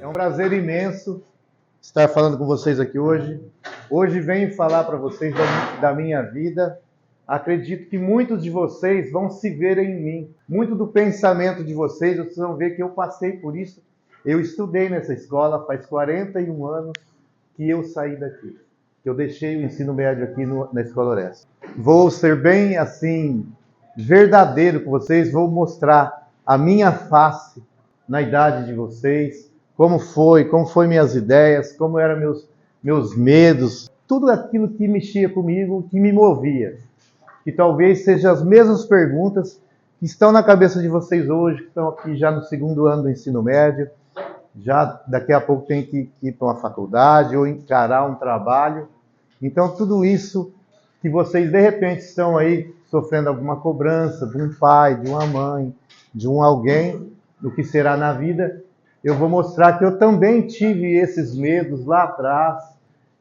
É um prazer imenso estar falando com vocês aqui hoje. Hoje venho falar para vocês da minha vida. Acredito que muitos de vocês vão se ver em mim. Muito do pensamento de vocês vão ver que eu passei por isso. Eu estudei nessa escola faz 41 anos que eu saí daqui. Que eu deixei o ensino médio aqui na Escola Orestes. Vou ser bem assim, verdadeiro com vocês. Vou mostrar a minha face na idade de vocês. Como foi minhas ideias, como eram meus medos, tudo aquilo que mexia comigo, que me movia. Que talvez sejam as mesmas perguntas que estão na cabeça de vocês hoje, que estão aqui já no segundo ano do ensino médio, já daqui a pouco tem que ir para uma faculdade ou encarar um trabalho. Então tudo isso que vocês de repente estão aí sofrendo alguma cobrança de um pai, de uma mãe, de um alguém, do que será na vida, eu vou mostrar que eu também tive esses medos lá atrás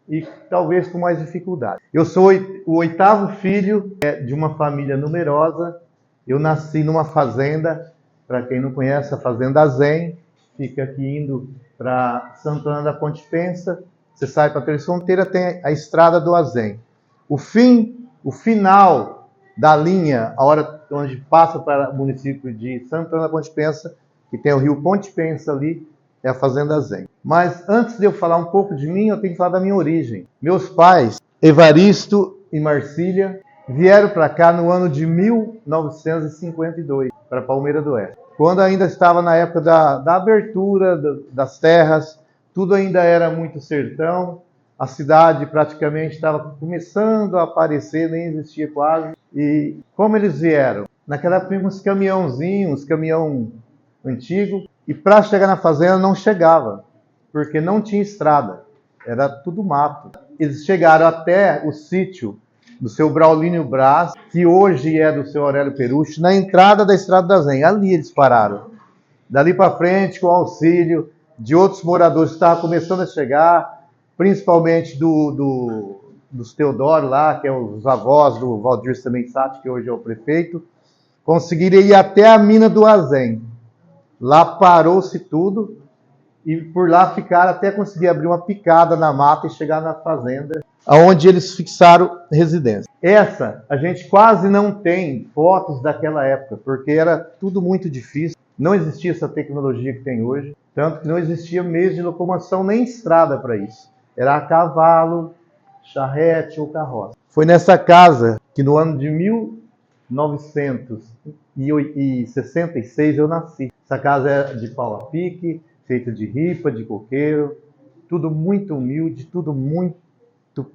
e talvez com mais dificuldade. Eu sou o 8º filho de uma família numerosa. Eu nasci numa fazenda, para quem não conhece, a Fazenda Zen, fica aqui indo para Santana da Ponte Pensa. Você sai para Três Fronteiras, tem a estrada do Azém. O final da linha, a hora onde passa para o município de Santana da Ponte Pensa, que tem o rio Ponte Pensa ali, é a Fazenda Zen. Mas antes de eu falar um pouco de mim, eu tenho que falar da minha origem. Meus pais, Evaristo e Marcília, vieram para cá no ano de 1952, para Palmeira do Oeste. Quando ainda estava na época da abertura das terras, tudo ainda era muito sertão, a cidade praticamente estava começando a aparecer, nem existia quase. E como eles vieram? Naquela época, uns caminhãozinhos, caminhão antigo, e para chegar na fazenda não chegava, porque não tinha estrada, era tudo mato. Eles chegaram até o sítio do seu Braulínio Braz, que hoje é do seu Aurélio Perucci, na entrada da Estrada da Zen. Ali eles pararam. Dali para frente, com auxílio de outros moradores que estavam começando a chegar, principalmente dos Teodoro lá, que é os avós do Valdir Semensati, que hoje é o prefeito, conseguiram ir até a mina do Azém. Lá parou-se tudo e por lá ficaram até conseguir abrir uma picada na mata e chegar na fazenda, onde eles fixaram residência. Essa, a gente quase não tem fotos daquela época, porque era tudo muito difícil. Não existia essa tecnologia que tem hoje, tanto que não existia meio de locomoção nem estrada para isso. Era a cavalo, charrete ou carroça. Foi nessa casa que no ano de 1966 eu nasci. Essa casa é de pau a pique, feita de ripa, de coqueiro, tudo muito humilde, tudo muito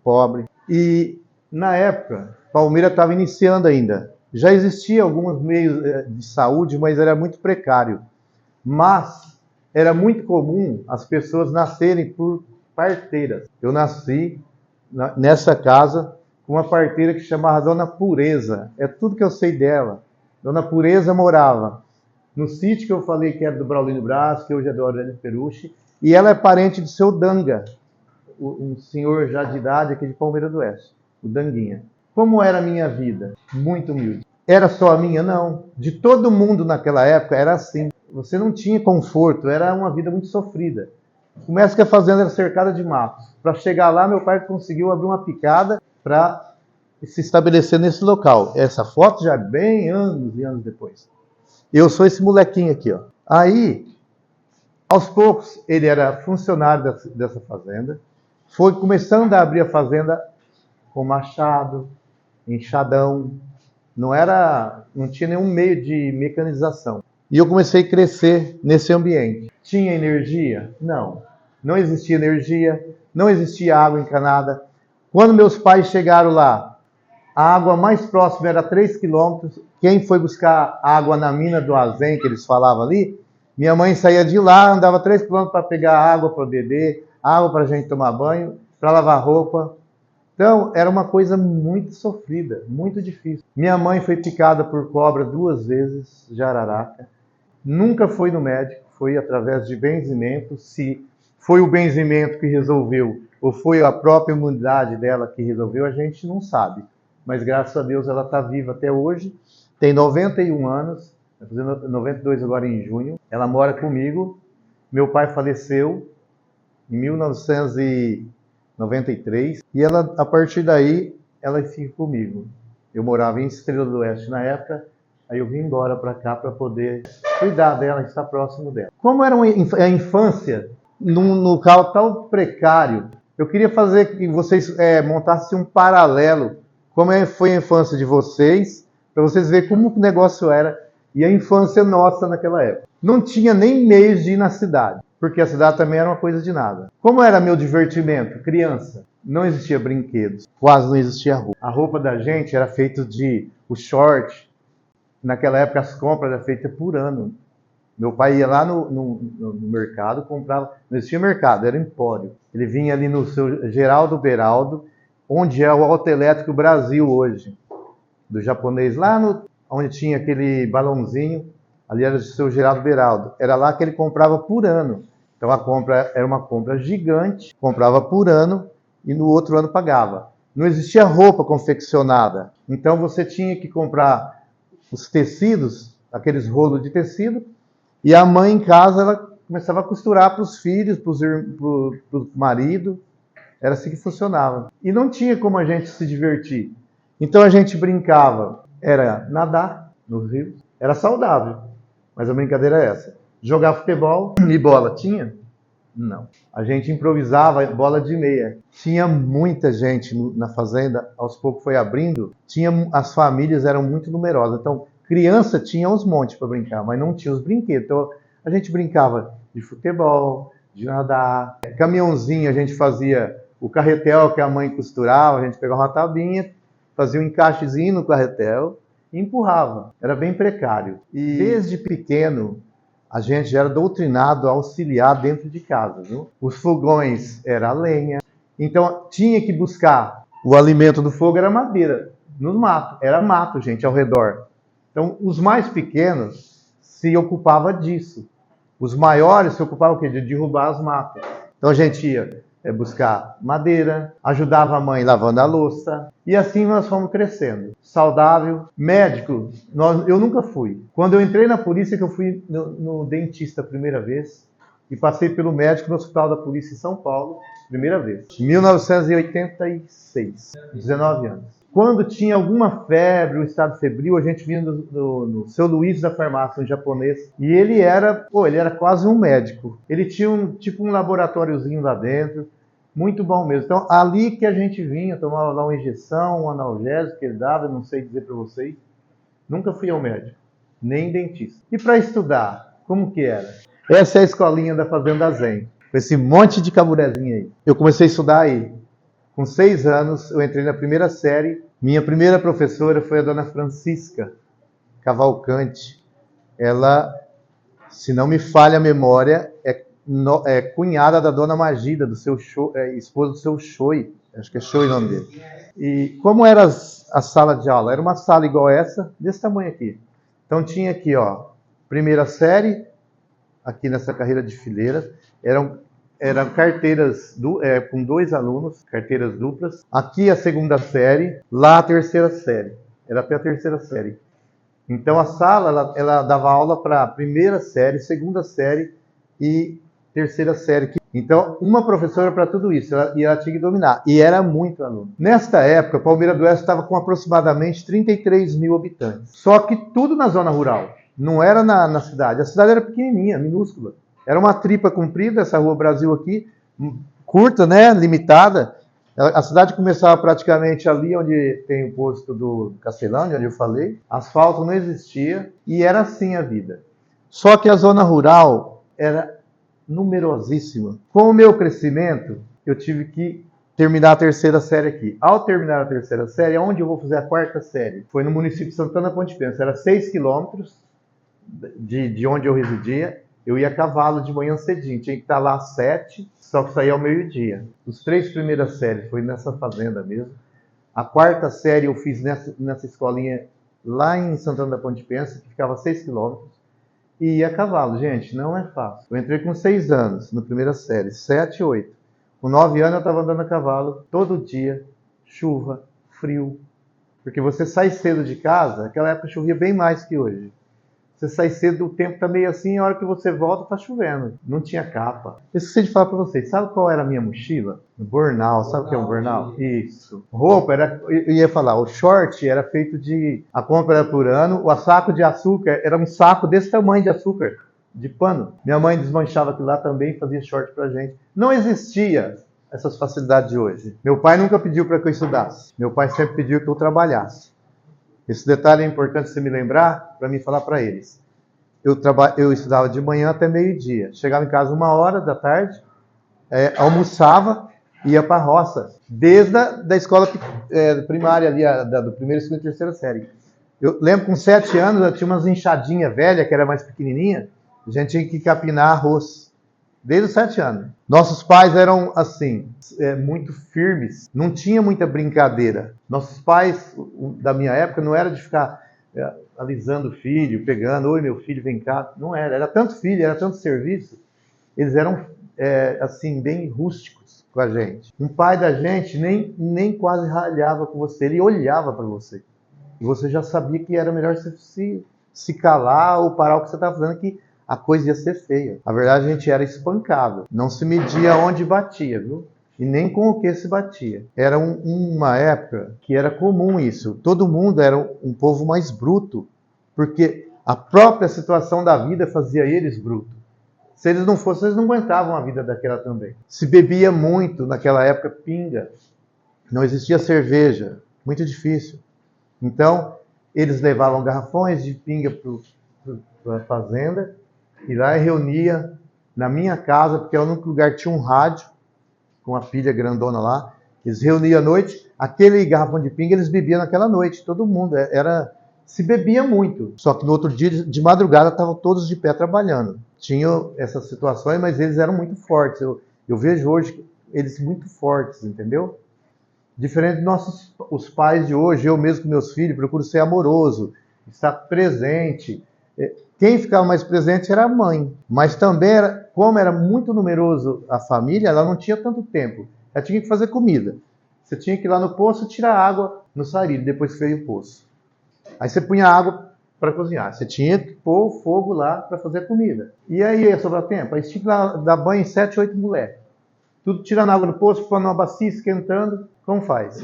pobre. E na época, Palmeira estava iniciando ainda. Já existia alguns meios de saúde, mas era muito precário. Mas era muito comum as pessoas nascerem por parteiras. Eu nasci nessa casa com uma parteira que chamava Dona Pureza. É tudo que eu sei dela. Dona Pureza morava no sítio que eu falei que era do Braulínio Braz, que hoje é do Aurélio Perucci, e ela é parente do seu Danga, um senhor já de idade aqui de Palmeira do Oeste, o Danguinha. Como era a minha vida? Muito humilde. Era só a minha? Não. De todo mundo naquela época era assim. Você não tinha conforto, era uma vida muito sofrida. Começa que a fazenda era cercada de matos. Para chegar lá, meu pai conseguiu abrir uma picada para se estabelecer nesse local. Essa foto já é bem anos e anos depois. Eu sou esse molequinho aqui, ó. Aí, aos poucos, ele era funcionário dessa fazenda. Foi começando a abrir a fazenda com machado, enxadão. Não tinha nenhum meio de mecanização. E eu comecei a crescer nesse ambiente. Tinha energia? Não. Não existia energia, não existia água encanada. Quando meus pais chegaram lá, a água mais próxima era 3 quilômetros. Quem foi buscar água na mina do Azém, que eles falavam ali, minha mãe saía de lá, andava 3 quilômetros para pegar água para beber, água para a gente tomar banho, para lavar roupa. Então, era uma coisa muito sofrida, muito difícil. Minha mãe foi picada por cobra 2 vezes, jararaca. Nunca foi no médico, foi através de benzimento. Se foi o benzimento que resolveu ou foi a própria imunidade dela que resolveu, a gente não sabe. Mas graças a Deus ela está viva até hoje, tem 91 anos, vai fazer 92 agora em junho. Ela mora comigo, Meu pai faleceu em 1993 e ela, a partir daí, ela fica comigo. Eu morava em Estrela do Oeste na época, aí eu vim embora para cá para poder cuidar dela, estar próximo dela. Como era a infância num local tão precário, eu queria fazer que vocês montassem um paralelo, como foi a infância de vocês, para vocês verem como o negócio era e a infância nossa naquela época. Não tinha nem meios de ir na cidade, porque a cidade também era uma coisa de nada. Como era meu divertimento? Criança. Não existia brinquedos, quase não existia roupa. A roupa da gente era feita de o short. Naquela época as compras eram feitas por ano. Meu pai ia lá no mercado, comprava. Não existia mercado, era empório. Ele vinha ali no seu Geraldo Beraldo, onde é o Autoelétrico Brasil hoje. Do japonês, lá onde tinha aquele balãozinho, ali era do seu Geraldo Beraldo. Era lá que ele comprava por ano. Então a compra era uma compra gigante, comprava por ano e no outro ano pagava. Não existia roupa confeccionada. Então você tinha que comprar os tecidos, aqueles rolos de tecido, e a mãe em casa ela começava a costurar para os filhos, para o marido. Era assim que funcionava. E não tinha como a gente se divertir. Então a gente brincava, era nadar nos rios, era saudável, mas a brincadeira é essa. Jogar futebol e bola, tinha? Não. A gente improvisava bola de meia. Tinha muita gente na fazenda, aos poucos foi abrindo, as famílias eram muito numerosas, então criança tinha uns montes para brincar, mas não tinha os brinquedos. Então a gente brincava de futebol, de nadar, caminhãozinho, a gente fazia o carretel que a mãe costurava, a gente pegava uma tabinha, fazia um encaixezinho no carretel e empurrava. Era bem precário. E desde pequeno, a gente já era doutrinado a auxiliar dentro de casa, viu? Os fogões era lenha. Então, tinha que buscar. O alimento do fogo era madeira, no mato. Era mato, gente, ao redor. Então, os mais pequenos se ocupavam disso. Os maiores se ocupavam o quê? De derrubar as matas. Então, a gente ia buscar madeira, ajudava a mãe lavando a louça, e assim nós fomos crescendo. Saudável, médico, eu nunca fui. Quando eu entrei na polícia, que eu fui no dentista a primeira vez, e passei pelo médico no Hospital da Polícia em São Paulo, primeira vez, em 1986, 19 anos. Quando tinha alguma febre, um estado febril, a gente vinha no Seu Luiz da farmácia, um japonês, e ele era quase um médico. Ele tinha um laboratóriozinho lá dentro, muito bom mesmo. Então, ali que a gente vinha, tomava lá uma injeção, um analgésico que ele dava, não sei dizer para vocês. Nunca fui ao médico, nem dentista. E para estudar, como que era? Essa é a escolinha da Fazenda Zen, com esse monte de caburezinho aí. Eu comecei a estudar aí. Com 6 anos, eu entrei na primeira série. Minha primeira professora foi a dona Francisca Cavalcante. Ela, se não me falha a memória, é cunhada da dona Magida, esposa do seu Choi. Acho que é Choi o nome dele. E como era a sala de aula? Era uma sala igual essa, desse tamanho aqui. Então tinha aqui, ó, primeira série, aqui nessa carreira de fileiras. Eram carteiras com 2 alunos, carteiras duplas. Aqui a segunda série, lá a terceira série. Era até a terceira série. Então a sala, ela dava aula para a primeira série, segunda série e terceira série. Então, uma professora para tudo isso, ela tinha que dominar. E era muito aluno. Nesta época, Palmeira do Oeste estava com aproximadamente 33 mil habitantes. Só que tudo na zona rural. Não era na cidade. A cidade era pequenininha, minúscula. Era uma tripa comprida, essa Rua Brasil aqui, curta, né, limitada. A cidade começava praticamente ali onde tem o posto do Castelândia, onde eu falei. Asfalto não existia e era assim a vida. Só que a zona rural era numerosíssima. Com o meu crescimento, eu tive que terminar a terceira série aqui. Ao terminar a terceira série, onde eu vou fazer a quarta série? Foi no município de Santana Ponte Pensa. Era 6 quilômetros de onde eu residia. Eu ia a cavalo de manhã cedinho, tinha que estar lá às 7, só que saía ao meio-dia. Os 3 primeiras séries foi nessa fazenda mesmo. A quarta série eu fiz nessa escolinha lá em Santana da Ponte Pensa, que ficava a 6 quilômetros. E ia a cavalo, gente, não é fácil. Eu entrei com 6 anos, na primeira série, 7, 8. Com 9 anos eu estava andando a cavalo, todo dia, chuva, frio. Porque você sai cedo de casa, naquela época chovia bem mais que hoje. Você sai cedo, o tempo tá meio assim, a hora que você volta tá chovendo. Não tinha capa. Eu esqueci de falar para vocês, sabe qual era a minha mochila? Um Bornal, sabe o que é um Bornal? Isso. Roupa, eu ia falar, o short era feito de, a compra era por ano, o saco de açúcar era um saco desse tamanho de açúcar, de pano. Minha mãe desmanchava aquilo lá também e fazia short pra gente. Não existia essas facilidades de hoje. Meu pai nunca pediu para que eu estudasse. Meu pai sempre pediu que eu trabalhasse. Esse detalhe é importante você me lembrar para mim falar para eles. Eu estudava de manhã até meio-dia. Chegava em casa 1h da tarde, almoçava e ia para a roça. Desde da escola primária ali, do primeiro, segundo e terceira série. Eu lembro com 7 anos, eu tinha umas enxadinhas velhas, que era mais pequenininha. A gente tinha que capinar arroz. Desde os 7 anos. Nossos pais eram, assim, muito firmes. Não tinha muita brincadeira. Nossos pais, da minha época, não era de ficar alisando o filho, pegando, oi, meu filho, vem cá. Não era. Era tanto filho, era tanto serviço. Eles eram, assim, bem rústicos com a gente. Um pai da gente nem quase ralhava com você. Ele olhava para você. E você já sabia que era melhor você se calar ou parar o que você estava fazendo, que a coisa ia ser feia. A verdade, a gente era espancado. Não se media onde batia, viu? E nem com o que se batia. Era uma época que era comum isso. Todo mundo era um povo mais bruto, porque a própria situação da vida fazia eles brutos. Se eles não fossem, eles não aguentavam a vida daquela também. Se bebia muito naquela época, pinga. Não existia cerveja. Muito difícil. Então, eles levavam garrafões de pinga para a fazenda, e lá reunia na minha casa, porque era o único lugar que tinha um rádio, com a pilha grandona lá. Eles reuniam à noite, aquele garrafão de pinga eles bebiam naquela noite, todo mundo. Se bebia muito. Só que no outro dia, de madrugada, estavam todos de pé trabalhando. Tinham essas situações, mas eles eram muito fortes. Eu vejo hoje eles muito fortes, entendeu? Diferente dos os pais de hoje, eu mesmo com meus filhos, procuro ser amoroso, estar presente. Quem ficava mais presente era a mãe. Mas também, como era muito numeroso a família, ela não tinha tanto tempo. Ela tinha que fazer comida. Você tinha que ir lá no poço tirar água no sarilho, depois que veio o poço. Aí você punha água para cozinhar. Você tinha que pôr o fogo lá para fazer a comida. E aí ia sobrar tempo. Aí você tinha que dar banho em 7, 8 mulheres. Tudo tirando água no poço, pondo uma bacia, esquentando. Como faz?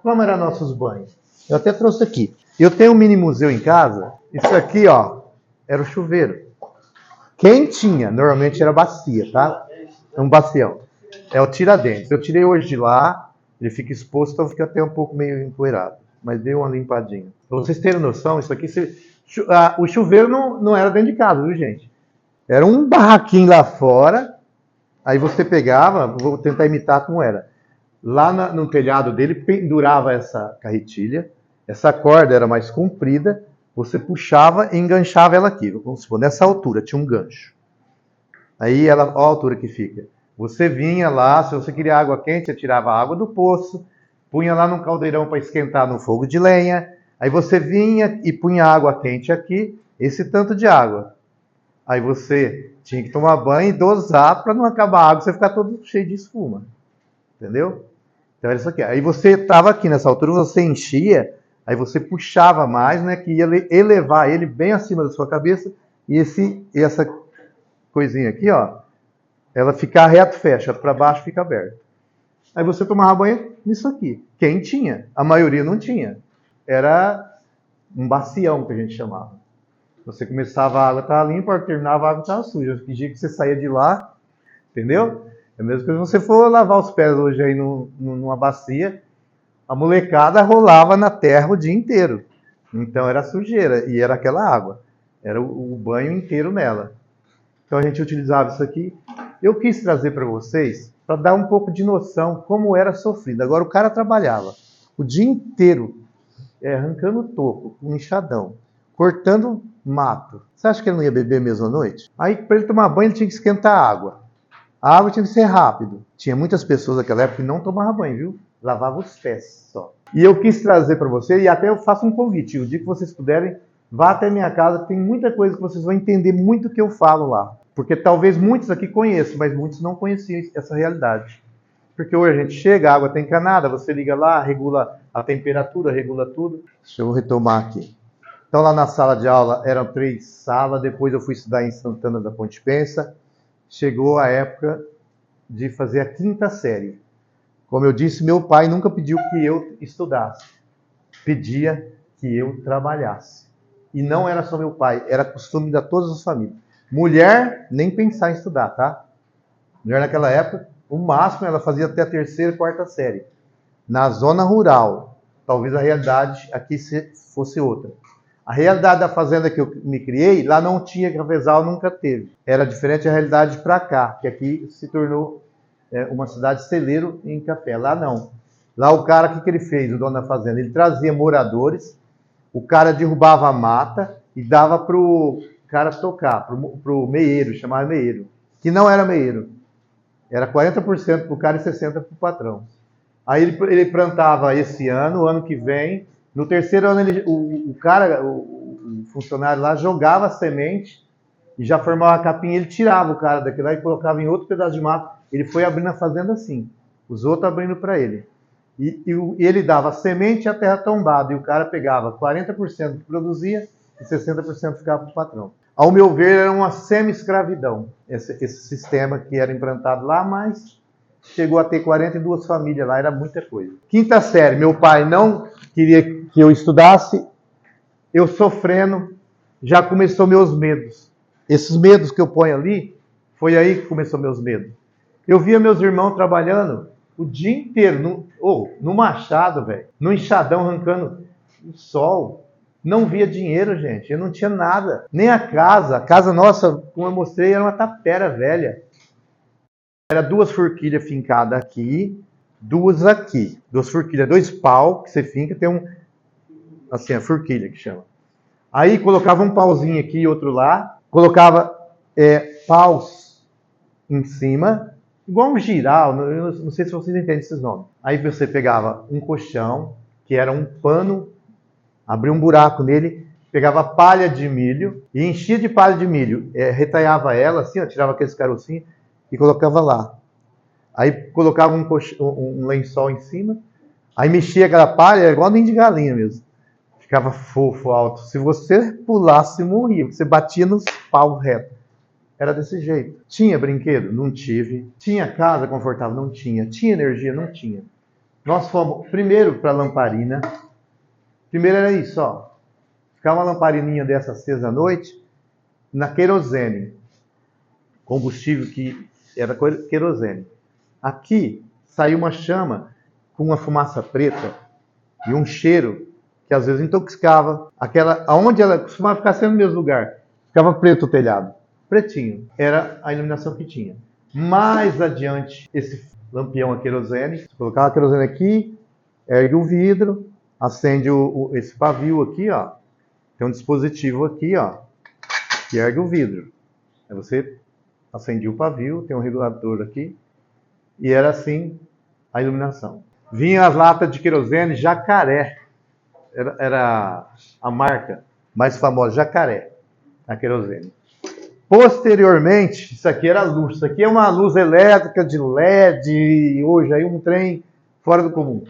Como eram nossos banhos? Eu até trouxe aqui. Eu tenho um mini museu em casa. Isso aqui, ó, era o chuveiro. Quem tinha, normalmente era bacia, tá? É um bacião. É o Tiradentes. Eu tirei hoje de lá, ele fica exposto, então fica até um pouco meio empoeirado. Mas deu uma limpadinha. Pra vocês terem noção, isso aqui... o chuveiro não era dentro de casa, viu, gente? Era um barraquinho lá fora, aí você pegava, vou tentar imitar como era. Lá no telhado dele pendurava essa carretilha, essa corda era mais comprida, você puxava e enganchava ela aqui. Vamos supor, nessa altura tinha um gancho. Aí olha a altura que fica. Você vinha lá, se você queria água quente, você tirava a água do poço, punha lá num caldeirão para esquentar no fogo de lenha. Aí você vinha e punha água quente aqui, esse tanto de água. Aí você tinha que tomar banho e dosar para não acabar a água e você ficar todo cheio de espuma. Entendeu? Então era isso aqui. Aí você estava aqui nessa altura, você enchia, aí você puxava mais, né, que ia elevar ele bem acima da sua cabeça, e essa coisinha aqui, ó, ela fica reto, fecha, para baixo fica aberto. Aí você tomava banho nisso aqui. Quem tinha? A maioria não tinha. Era um bacião que a gente chamava. Você começava, a água estava limpa, terminava, a água estava suja. Que dia que você saía de lá, entendeu? É a mesma coisa se você for lavar os pés hoje aí numa bacia, a molecada rolava na terra o dia inteiro. Então era sujeira e era aquela água. Era o banho inteiro nela. Então a gente utilizava isso aqui. Eu quis trazer para vocês, para dar um pouco de noção como era sofrido. Agora o cara trabalhava o dia inteiro, arrancando toco, com enxadão, cortando mato. Você acha que ele não ia beber mesmo à noite? Aí para ele tomar banho ele tinha que esquentar a água. A água tinha que ser rápido. Tinha muitas pessoas naquela época que não tomavam banho, viu? Lavava os pés só. E eu quis trazer para você, e até eu faço um convite. O dia que vocês puderem, vá até minha casa, tem muita coisa que vocês vão entender muito o que eu falo lá. Porque talvez muitos aqui conheçam, mas muitos não conheciam essa realidade. Porque hoje a gente chega, a água está encanada, você liga lá, regula a temperatura, regula tudo. Deixa eu retomar aqui. Então lá na sala de aula eram 3 salas, depois eu fui estudar em Santana da Ponte Pensa. Chegou a época de fazer a 5ª série. Como eu disse, meu pai nunca pediu que eu estudasse. Pedia que eu trabalhasse. E não era só meu pai, era costume de todas as famílias. Mulher, nem pensar em estudar, tá? Mulher naquela época, o máximo ela fazia até a 3ª e 4ª série. Na zona rural, talvez a realidade aqui fosse outra. A realidade da fazenda que eu me criei, lá não tinha cafezal, nunca teve. Era diferente a realidade para cá, que aqui se tornou uma cidade celeiro em café. Lá não. Lá o cara, o que ele fez, o dono da fazenda? Ele trazia moradores, o cara derrubava a mata e dava para o cara tocar, para o meieiro, chamava meieiro. Que não era meieiro. Era 40% para o cara e 60% para o patrão. Aí ele plantava esse ano, o ano que vem. No 3º ano, o funcionário lá jogava a semente e já formava a capinha. Ele tirava o cara daquilo lá e colocava em outro pedaço de mato. Ele foi abrindo a fazenda assim, os outros abrindo para ele. E ele dava a semente e a terra tombada. E o cara pegava 40% que produzia e 60% ficava para o patrão. Ao meu ver, era uma semi-escravidão, esse sistema que era implantado lá, mas chegou a ter 42 famílias lá, era muita coisa. 5ª série, meu pai não queria que eu estudasse, eu sofrendo, já começou meus medos. Esses medos que eu ponho ali, foi aí que começou meus medos. Eu via meus irmãos trabalhando o dia inteiro, no machado, velho, no enxadão, arrancando o sol. Não via dinheiro, gente. Eu não tinha nada. Nem a casa nossa, como eu mostrei, era uma tapera velha. Era 2 forquilhas fincadas aqui, 2 aqui. 2 forquilhas, 2 pau que você finca, tem assim, a forquilha que chama. Aí colocava um pauzinho aqui e outro lá. Colocava paus em cima, igual um giral, eu não sei se vocês entendem esses nomes. Aí você pegava um colchão, que era um pano, abria um buraco nele, pegava palha de milho e enchia de palha de milho, retalhava ela assim, ó, tirava aqueles carocinhos e colocava lá. Aí colocava um lençol em cima, aí mexia aquela palha, igual nem de galinha mesmo. Ficava fofo, alto. Se você pulasse, morria. Você batia nos paus reto. Era desse jeito. Tinha brinquedo? Não tive. Tinha casa confortável? Não tinha. Tinha energia? Não tinha. Nós fomos primeiro para a lamparina. Primeiro era isso, ó. Ficava uma lamparininha dessa acesa à noite, na querosene. Combustível que era querosene. Aqui saiu uma chama com uma fumaça preta e um cheiro que às vezes intoxicava. Aonde ela costumava ficar sempre no mesmo lugar, ficava preto o telhado. Pretinho. Era a iluminação que tinha. Mais adiante, esse lampião a querosene. Você colocava a querosene aqui, ergue o vidro, acende esse pavio aqui, ó. Tem um dispositivo aqui, ó, que ergue o vidro. Aí você acendia o pavio, tem um regulador aqui, e era assim a iluminação. Vinha as latas de querosene Jacaré. Era a marca mais famosa, Jacaré, a querosene. Posteriormente, isso aqui era luz. Isso aqui é uma luz elétrica de LED, hoje aí um trem fora do comum.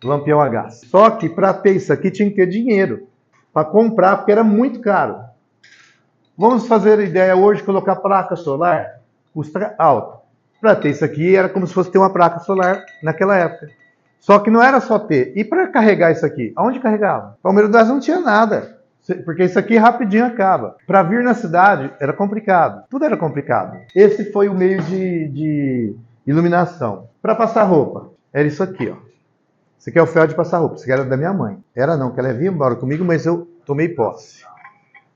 Lampião a gás. Só que para ter isso aqui tinha que ter dinheiro para comprar, porque era muito caro. Vamos fazer a ideia hoje, colocar placa solar, custa alto. Para ter isso aqui era como se fosse ter uma placa solar naquela época. Só que não era só ter. E para carregar isso aqui? Aonde carregava? Palmeiras do Oeste não tinha nada. Porque isso aqui rapidinho acaba. Para vir na cidade era complicado. Tudo era complicado. Esse foi o meio de iluminação. Para passar roupa, era isso aqui, ó. Esse aqui é o ferro de passar roupa. Esse aqui era da minha mãe. Era não, que ela vinha embora comigo, mas eu tomei posse.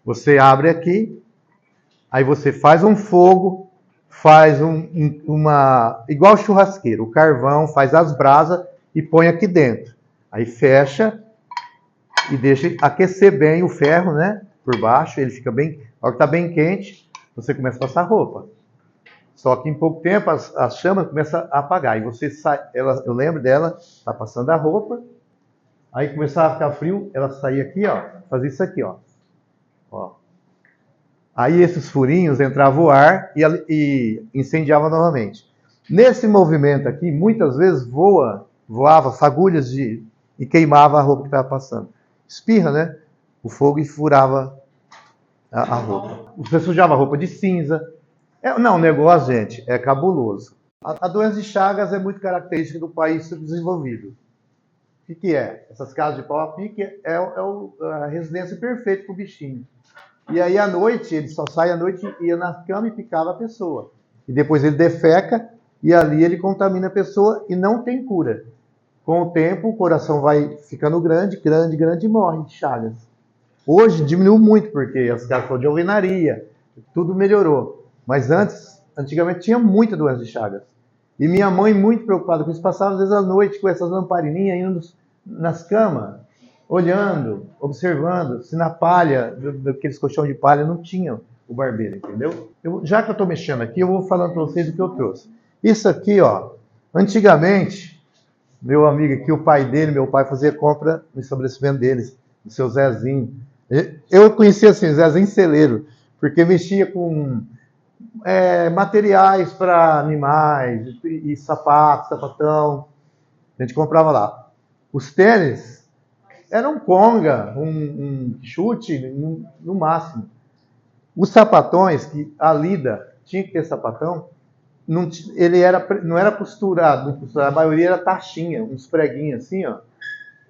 Você abre aqui, aí você faz um fogo, faz igual churrasqueiro, o carvão, faz as brasas e põe aqui dentro. Aí fecha e deixa aquecer bem o ferro, né? Por baixo, ele fica bem... A hora que está bem quente, você começa a passar roupa. Só que em pouco tempo as chamas começam a apagar. E você sai... eu lembro dela, tá passando a roupa, aí começava a ficar frio, ela saía aqui, ó, fazia isso aqui, ó. Aí esses furinhos entravam o ar e incendiava novamente. Nesse movimento aqui, muitas vezes voava fagulhas e queimava a roupa que estava passando. Espirra, né? o fogo e furava a roupa. Você sujava a roupa de cinza. Não, o negócio, gente, é cabuloso. A doença de Chagas é muito característica do país subdesenvolvido. O que é? Essas casas de pau a pique é a residência perfeita para o bichinho. E aí, à noite, ele só sai à noite, ia na cama e picava a pessoa. E depois ele defeca e ali ele contamina a pessoa e não tem cura. Com o tempo, o coração vai ficando grande e morre de Chagas. Hoje diminuiu muito, porque as casas foram de alvenaria, tudo melhorou. Mas antigamente tinha muita doença de Chagas. E minha mãe, muito preocupada com isso, passava às vezes à noite com essas lamparininhas indo nas camas, olhando, observando, se na palha, daqueles colchão de palha, não tinha o barbeiro, entendeu? Já que eu estou mexendo aqui, eu vou falando para vocês o que eu trouxe. Isso aqui, ó, antigamente, meu amigo aqui, o pai dele, meu pai fazia compra no estabelecimento deles, do seu Zezinho. Eu conhecia assim, Zezinho Celeiro, porque mexia com materiais para animais, e sapato, sapatão. A gente comprava lá. Os tênis eram um conga, um chute, no máximo. Os sapatões, que a Lida tinha que ter sapatão, não era costurado, a maioria era taxinha, uns preguinhos assim, ó.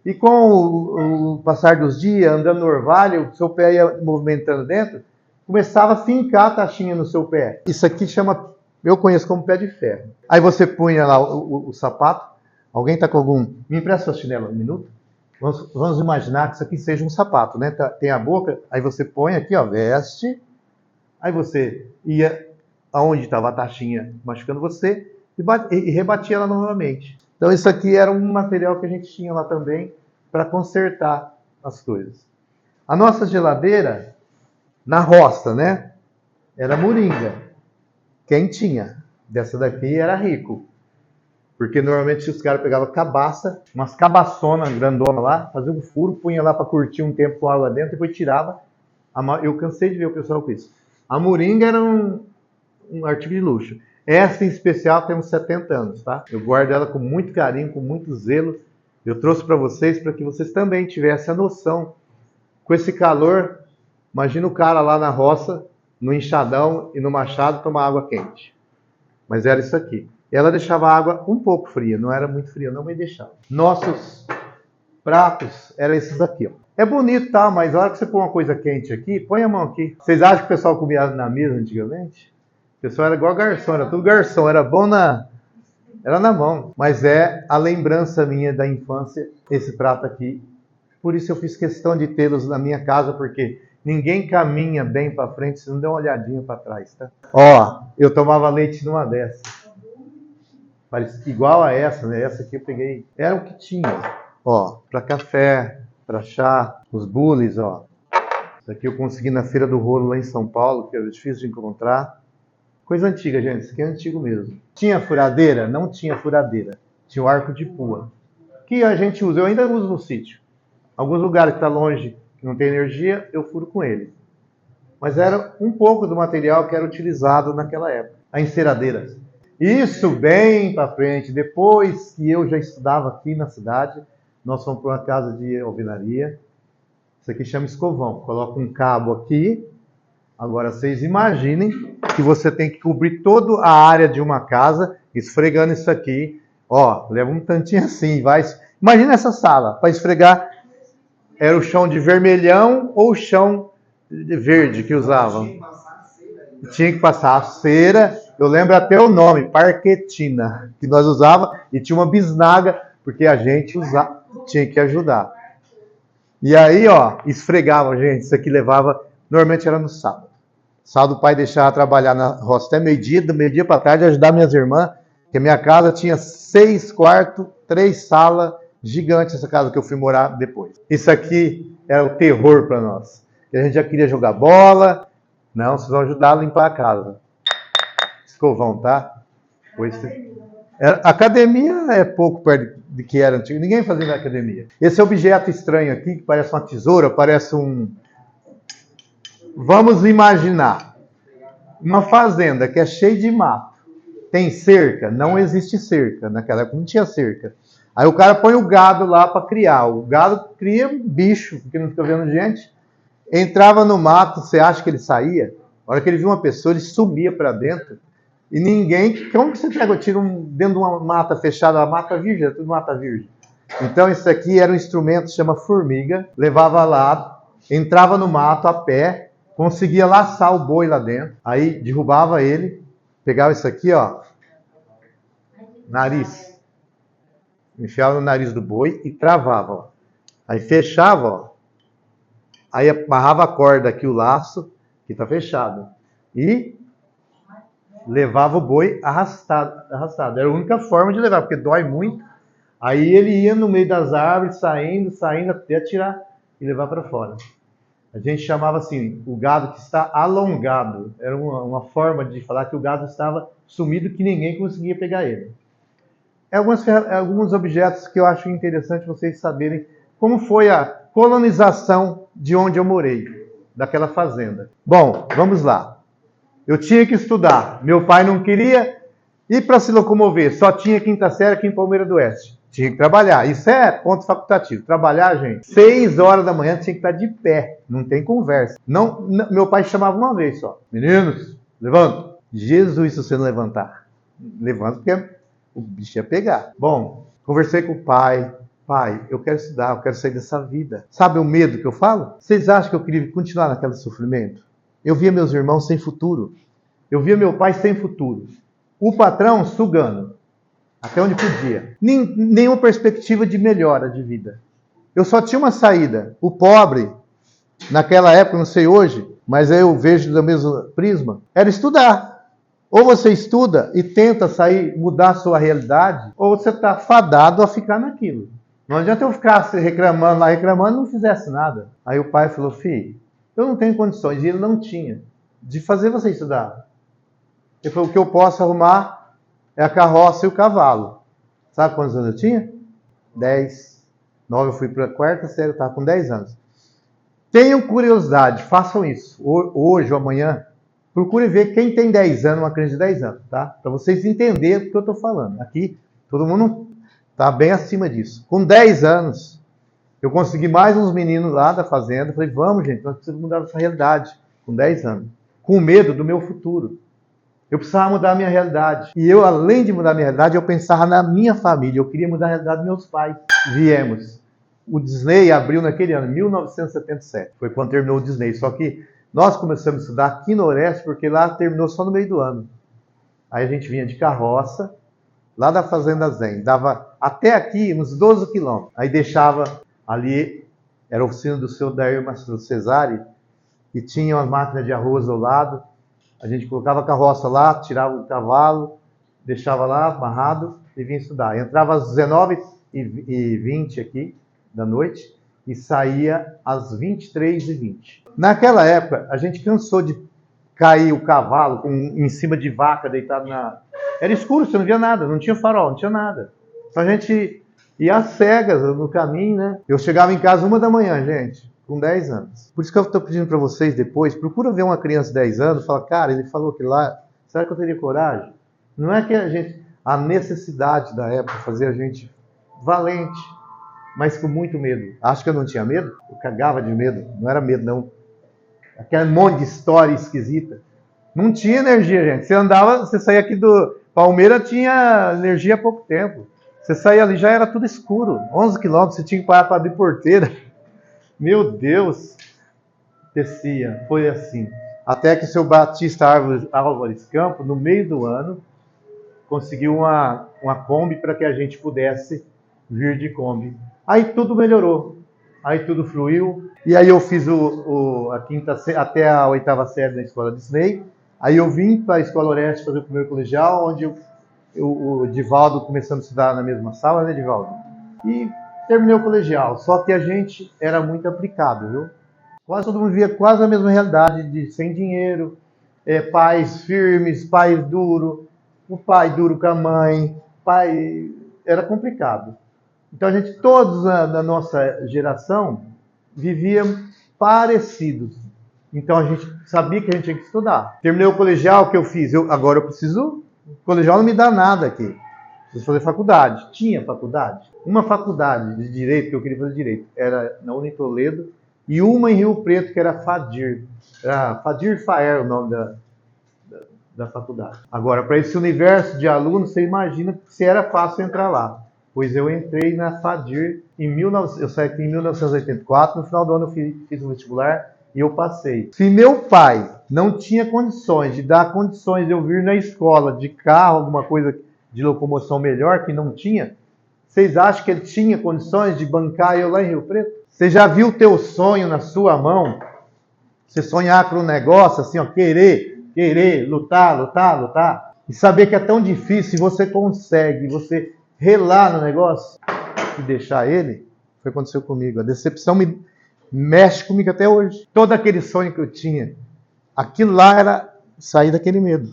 E com o passar dos dias, andando no orvalho, o seu pé ia movimentando dentro, começava a fincar a taxinha no seu pé. Isso aqui eu conheço como pé de ferro. Aí você punha lá o sapato. Alguém está com algum... Me empresta sua chinela um minuto? Vamos imaginar que isso aqui seja um sapato, né? Tem a boca, aí você põe aqui, ó, veste. Aí você ia aonde estava a taxinha machucando você e rebatia ela novamente. Então isso aqui era um material que a gente tinha lá também para consertar as coisas. A nossa geladeira, na roça, né? Era moringa. Quem tinha dessa daqui era rico. Porque normalmente os caras pegavam cabaça, umas cabaçonas grandonas lá, faziam um furo, punha lá para curtir um tempo com água dentro, depois tirava. Eu cansei de ver o pessoal com isso. A moringa era um artigo de luxo. Essa em especial tem uns 70 anos, tá? Eu guardo ela com muito carinho, com muito zelo. Eu trouxe para vocês que vocês também tivessem a noção. Com esse calor, imagina o cara lá na roça, no enxadão e no machado tomar água quente. Mas era isso aqui. Ela deixava a água um pouco fria, não era muito fria, não, mas deixava. Nossos pratos eram esses aqui, ó. É bonito, tá? Mas a hora que você põe uma coisa quente aqui, põe a mão aqui. Vocês acham que o pessoal comia na mesa antigamente? O pessoal era igual garçom, era tudo garçom, era bom era na mão. Mas é a lembrança minha da infância, esse prato aqui. Por isso eu fiz questão de tê-los na minha casa, porque ninguém caminha bem para frente se não der uma olhadinha para trás, tá? Ó, eu tomava leite numa dessas. Igual a essa, né? Essa aqui eu peguei. Era o que tinha. Ó, para café, para chá, os bules, ó. Isso aqui eu consegui na Feira do Rolo lá em São Paulo, que era difícil de encontrar. Coisa antiga, gente. Isso aqui é antigo mesmo. Tinha furadeira? Não tinha furadeira. Tinha o arco de pua. Que a gente usa. Eu ainda uso no sítio. Alguns lugares que está longe, que não tem energia, eu furo com ele. Mas era um pouco do material que era utilizado naquela época. A enceradeira. Isso bem para frente. Depois que eu já estudava aqui na cidade, nós fomos para uma casa de alvenaria. Isso aqui chama escovão. Coloca um cabo aqui. Agora vocês imaginem que você tem que cobrir toda a área de uma casa, esfregando isso aqui. Ó, leva um tantinho assim, vai. Imagina essa sala para esfregar. Era o chão de vermelhão ou o chão de verde que usavam? Tinha que passar a cera. Eu lembro até o nome, parquetina, que nós usava e tinha uma bisnaga, porque a gente tinha que ajudar. E aí, ó, esfregava, gente. Isso aqui levava, normalmente era no sábado. Sábado o pai deixava trabalhar na roça até meio-dia, do meio-dia para tarde, ajudar minhas irmãs, porque minha casa tinha 6 quartos, 3 salas, gigante essa casa que eu fui morar depois. Isso aqui era o terror para nós. A gente já queria jogar bola. Não, vocês vão ajudar a limpar a casa. Escovão, tá? Academia é pouco perto de que era antigo. Ninguém fazia na academia. Esse objeto estranho aqui, que parece uma tesoura, parece um... Vamos imaginar uma fazenda que é cheia de mato. Tem cerca? Não existe cerca. Naquela época não tinha cerca. Aí o cara põe o gado lá para criar. O gado cria bicho, porque não fica vendo gente. Entrava no mato, você acha que ele saía? Na hora que ele viu uma pessoa, ele sumia para dentro. E ninguém... Como que você pega, tira dentro de uma mata fechada, uma mata virgem, é tudo mata virgem. Então isso aqui era um instrumento, chama formiga, levava lá, entrava no mato a pé, conseguia laçar o boi lá dentro, aí derrubava ele, pegava isso aqui, ó, nariz, enfiava no nariz do boi e travava, ó. Aí fechava, ó. Aí amarrava a corda aqui, o laço, que está fechado. E levava o boi arrastado. Era a única forma de levar, porque dói muito. Aí ele ia no meio das árvores, saindo até tirar e levar para fora. A gente chamava assim, o gado que está alongado. Era uma forma de falar que o gado estava sumido, que ninguém conseguia pegar ele. Alguns objetos que eu acho interessante vocês saberem como foi a colonização de onde eu morei, daquela fazenda. Bom, vamos lá. Eu tinha que estudar. Meu pai não queria ir para se locomover. Só tinha quinta série aqui em Palmeiras do Oeste. Tinha que trabalhar. Isso é ponto facultativo. Trabalhar, gente, 6 horas da manhã tinha que estar de pé. Não tem conversa. Não, meu pai chamava uma vez só. Meninos, levanta. Jesus, se você não levantar. Levanta porque o bicho ia pegar. Bom, conversei com o pai. Pai, eu quero estudar, eu quero sair dessa vida. Sabe o medo que eu falo? Vocês acham que eu queria continuar naquele sofrimento? Eu via meus irmãos sem futuro. Eu via meu pai sem futuro. O patrão sugando. Até onde podia. Nenhuma perspectiva de melhora de vida. Eu só tinha uma saída. O pobre, naquela época, não sei hoje, mas eu vejo do mesmo prisma, era estudar. Ou você estuda e tenta sair, mudar a sua realidade, ou você está fadado a ficar naquilo. Não adianta eu ficar reclamando e não fizesse nada. Aí o pai falou, filho, eu não tenho condições, e ele não tinha, de fazer você estudar. Ele falou, o que eu posso arrumar é a carroça e o cavalo. Sabe quantos anos eu tinha? 10. 9 eu fui para a quarta série, eu estava com 10 anos. Tenham curiosidade, façam isso. Hoje ou amanhã, procure ver quem tem 10 anos, uma criança de 10 anos, tá? Para vocês entenderem o que eu estou falando. Aqui, todo mundo está bem acima disso. Com 10 anos, eu consegui mais uns meninos lá da fazenda. Falei, vamos, gente, nós precisamos mudar essa realidade. Com 10 anos. Com medo do meu futuro. Eu precisava mudar a minha realidade. E eu, além de mudar a minha realidade, eu pensava na minha família. Eu queria mudar a realidade dos meus pais. Viemos. O Disney abriu naquele ano, 1977. Foi quando terminou o Disney. Só que nós começamos a estudar aqui no Oeste, porque lá terminou só no meio do ano. Aí a gente vinha de carroça, lá da Fazenda Zen. Dava até aqui, uns 12 quilômetros. Aí deixava ali, era a oficina do seu Dair Mastro Cesare, e tinha uma máquina de arroz ao lado. A gente colocava a carroça lá, tirava o cavalo, deixava lá amarrado e vinha estudar. Entrava às 19h20 aqui da noite e saía às 23h20. Naquela época, a gente cansou de cair o cavalo em cima de vaca deitado na... Era escuro, você não via nada, não tinha farol, não tinha nada. Então a gente ia às cegas no caminho, né? Eu chegava em casa 1h da manhã, gente, com 10 anos. Por isso que eu estou pedindo para vocês depois, procura ver uma criança de 10 anos e fala, cara, ele falou que lá, será que eu teria coragem? Não é que a necessidade da época fazia a gente valente, mas com muito medo. Acho que eu não tinha medo? Eu cagava de medo, não era medo não. Aquele monte de história esquisita. Não tinha energia, gente. Você andava, você saía aqui do Palmeiras, tinha energia há pouco tempo. Você saía ali, já era tudo escuro. 11 quilômetros, você tinha que parar para abrir porteira. Meu Deus! Descia, foi assim. Até que o seu Batista Álvares Campos, no meio do ano, conseguiu uma Kombi para que a gente pudesse vir de Kombi. Aí tudo melhorou. Aí tudo fluiu. E aí eu fiz a quinta até a 8ª série na escola Disney. Aí eu vim para a Escola Oeste fazer o primeiro colegial, onde o Divaldo começamos a estudar na mesma sala, né, Divaldo? E terminei o colegial. Só que a gente era muito aplicado, viu? Quase todo mundo via quase a mesma realidade, de sem dinheiro, pais firmes, pais duros, o pai duro com a mãe, pai... Era complicado. Então a gente, todos da nossa geração, vivíamos parecidos. Então a gente sabia que a gente tinha que estudar. Terminei o colegial, o que eu fiz? Agora eu preciso... O colegial não me dá nada aqui. Preciso fazer faculdade. Tinha faculdade. Uma faculdade de Direito, que eu queria fazer Direito, era na Unitoledo, e uma em Rio Preto, que era Fadir. Era Fadir Faer o nome da faculdade. Agora, para esse universo de alunos, você imagina se era fácil entrar lá. Pois eu entrei na Fadir eu saí aqui em 1984, no final do ano eu fiz o vestibular e eu passei. Se meu pai não tinha condições de dar condições de eu vir na escola de carro, alguma coisa de locomoção melhor, que não tinha, vocês acham que ele tinha condições de bancar eu lá em Rio Preto? Você já viu o teu sonho na sua mão? Você sonhar com um negócio assim, ó, querer, lutar, e saber que é tão difícil, se você consegue, você relar no negócio e deixar ele, foi o que aconteceu comigo. A decepção mexe comigo até hoje. Todo aquele sonho que eu tinha, aquilo lá era sair daquele medo.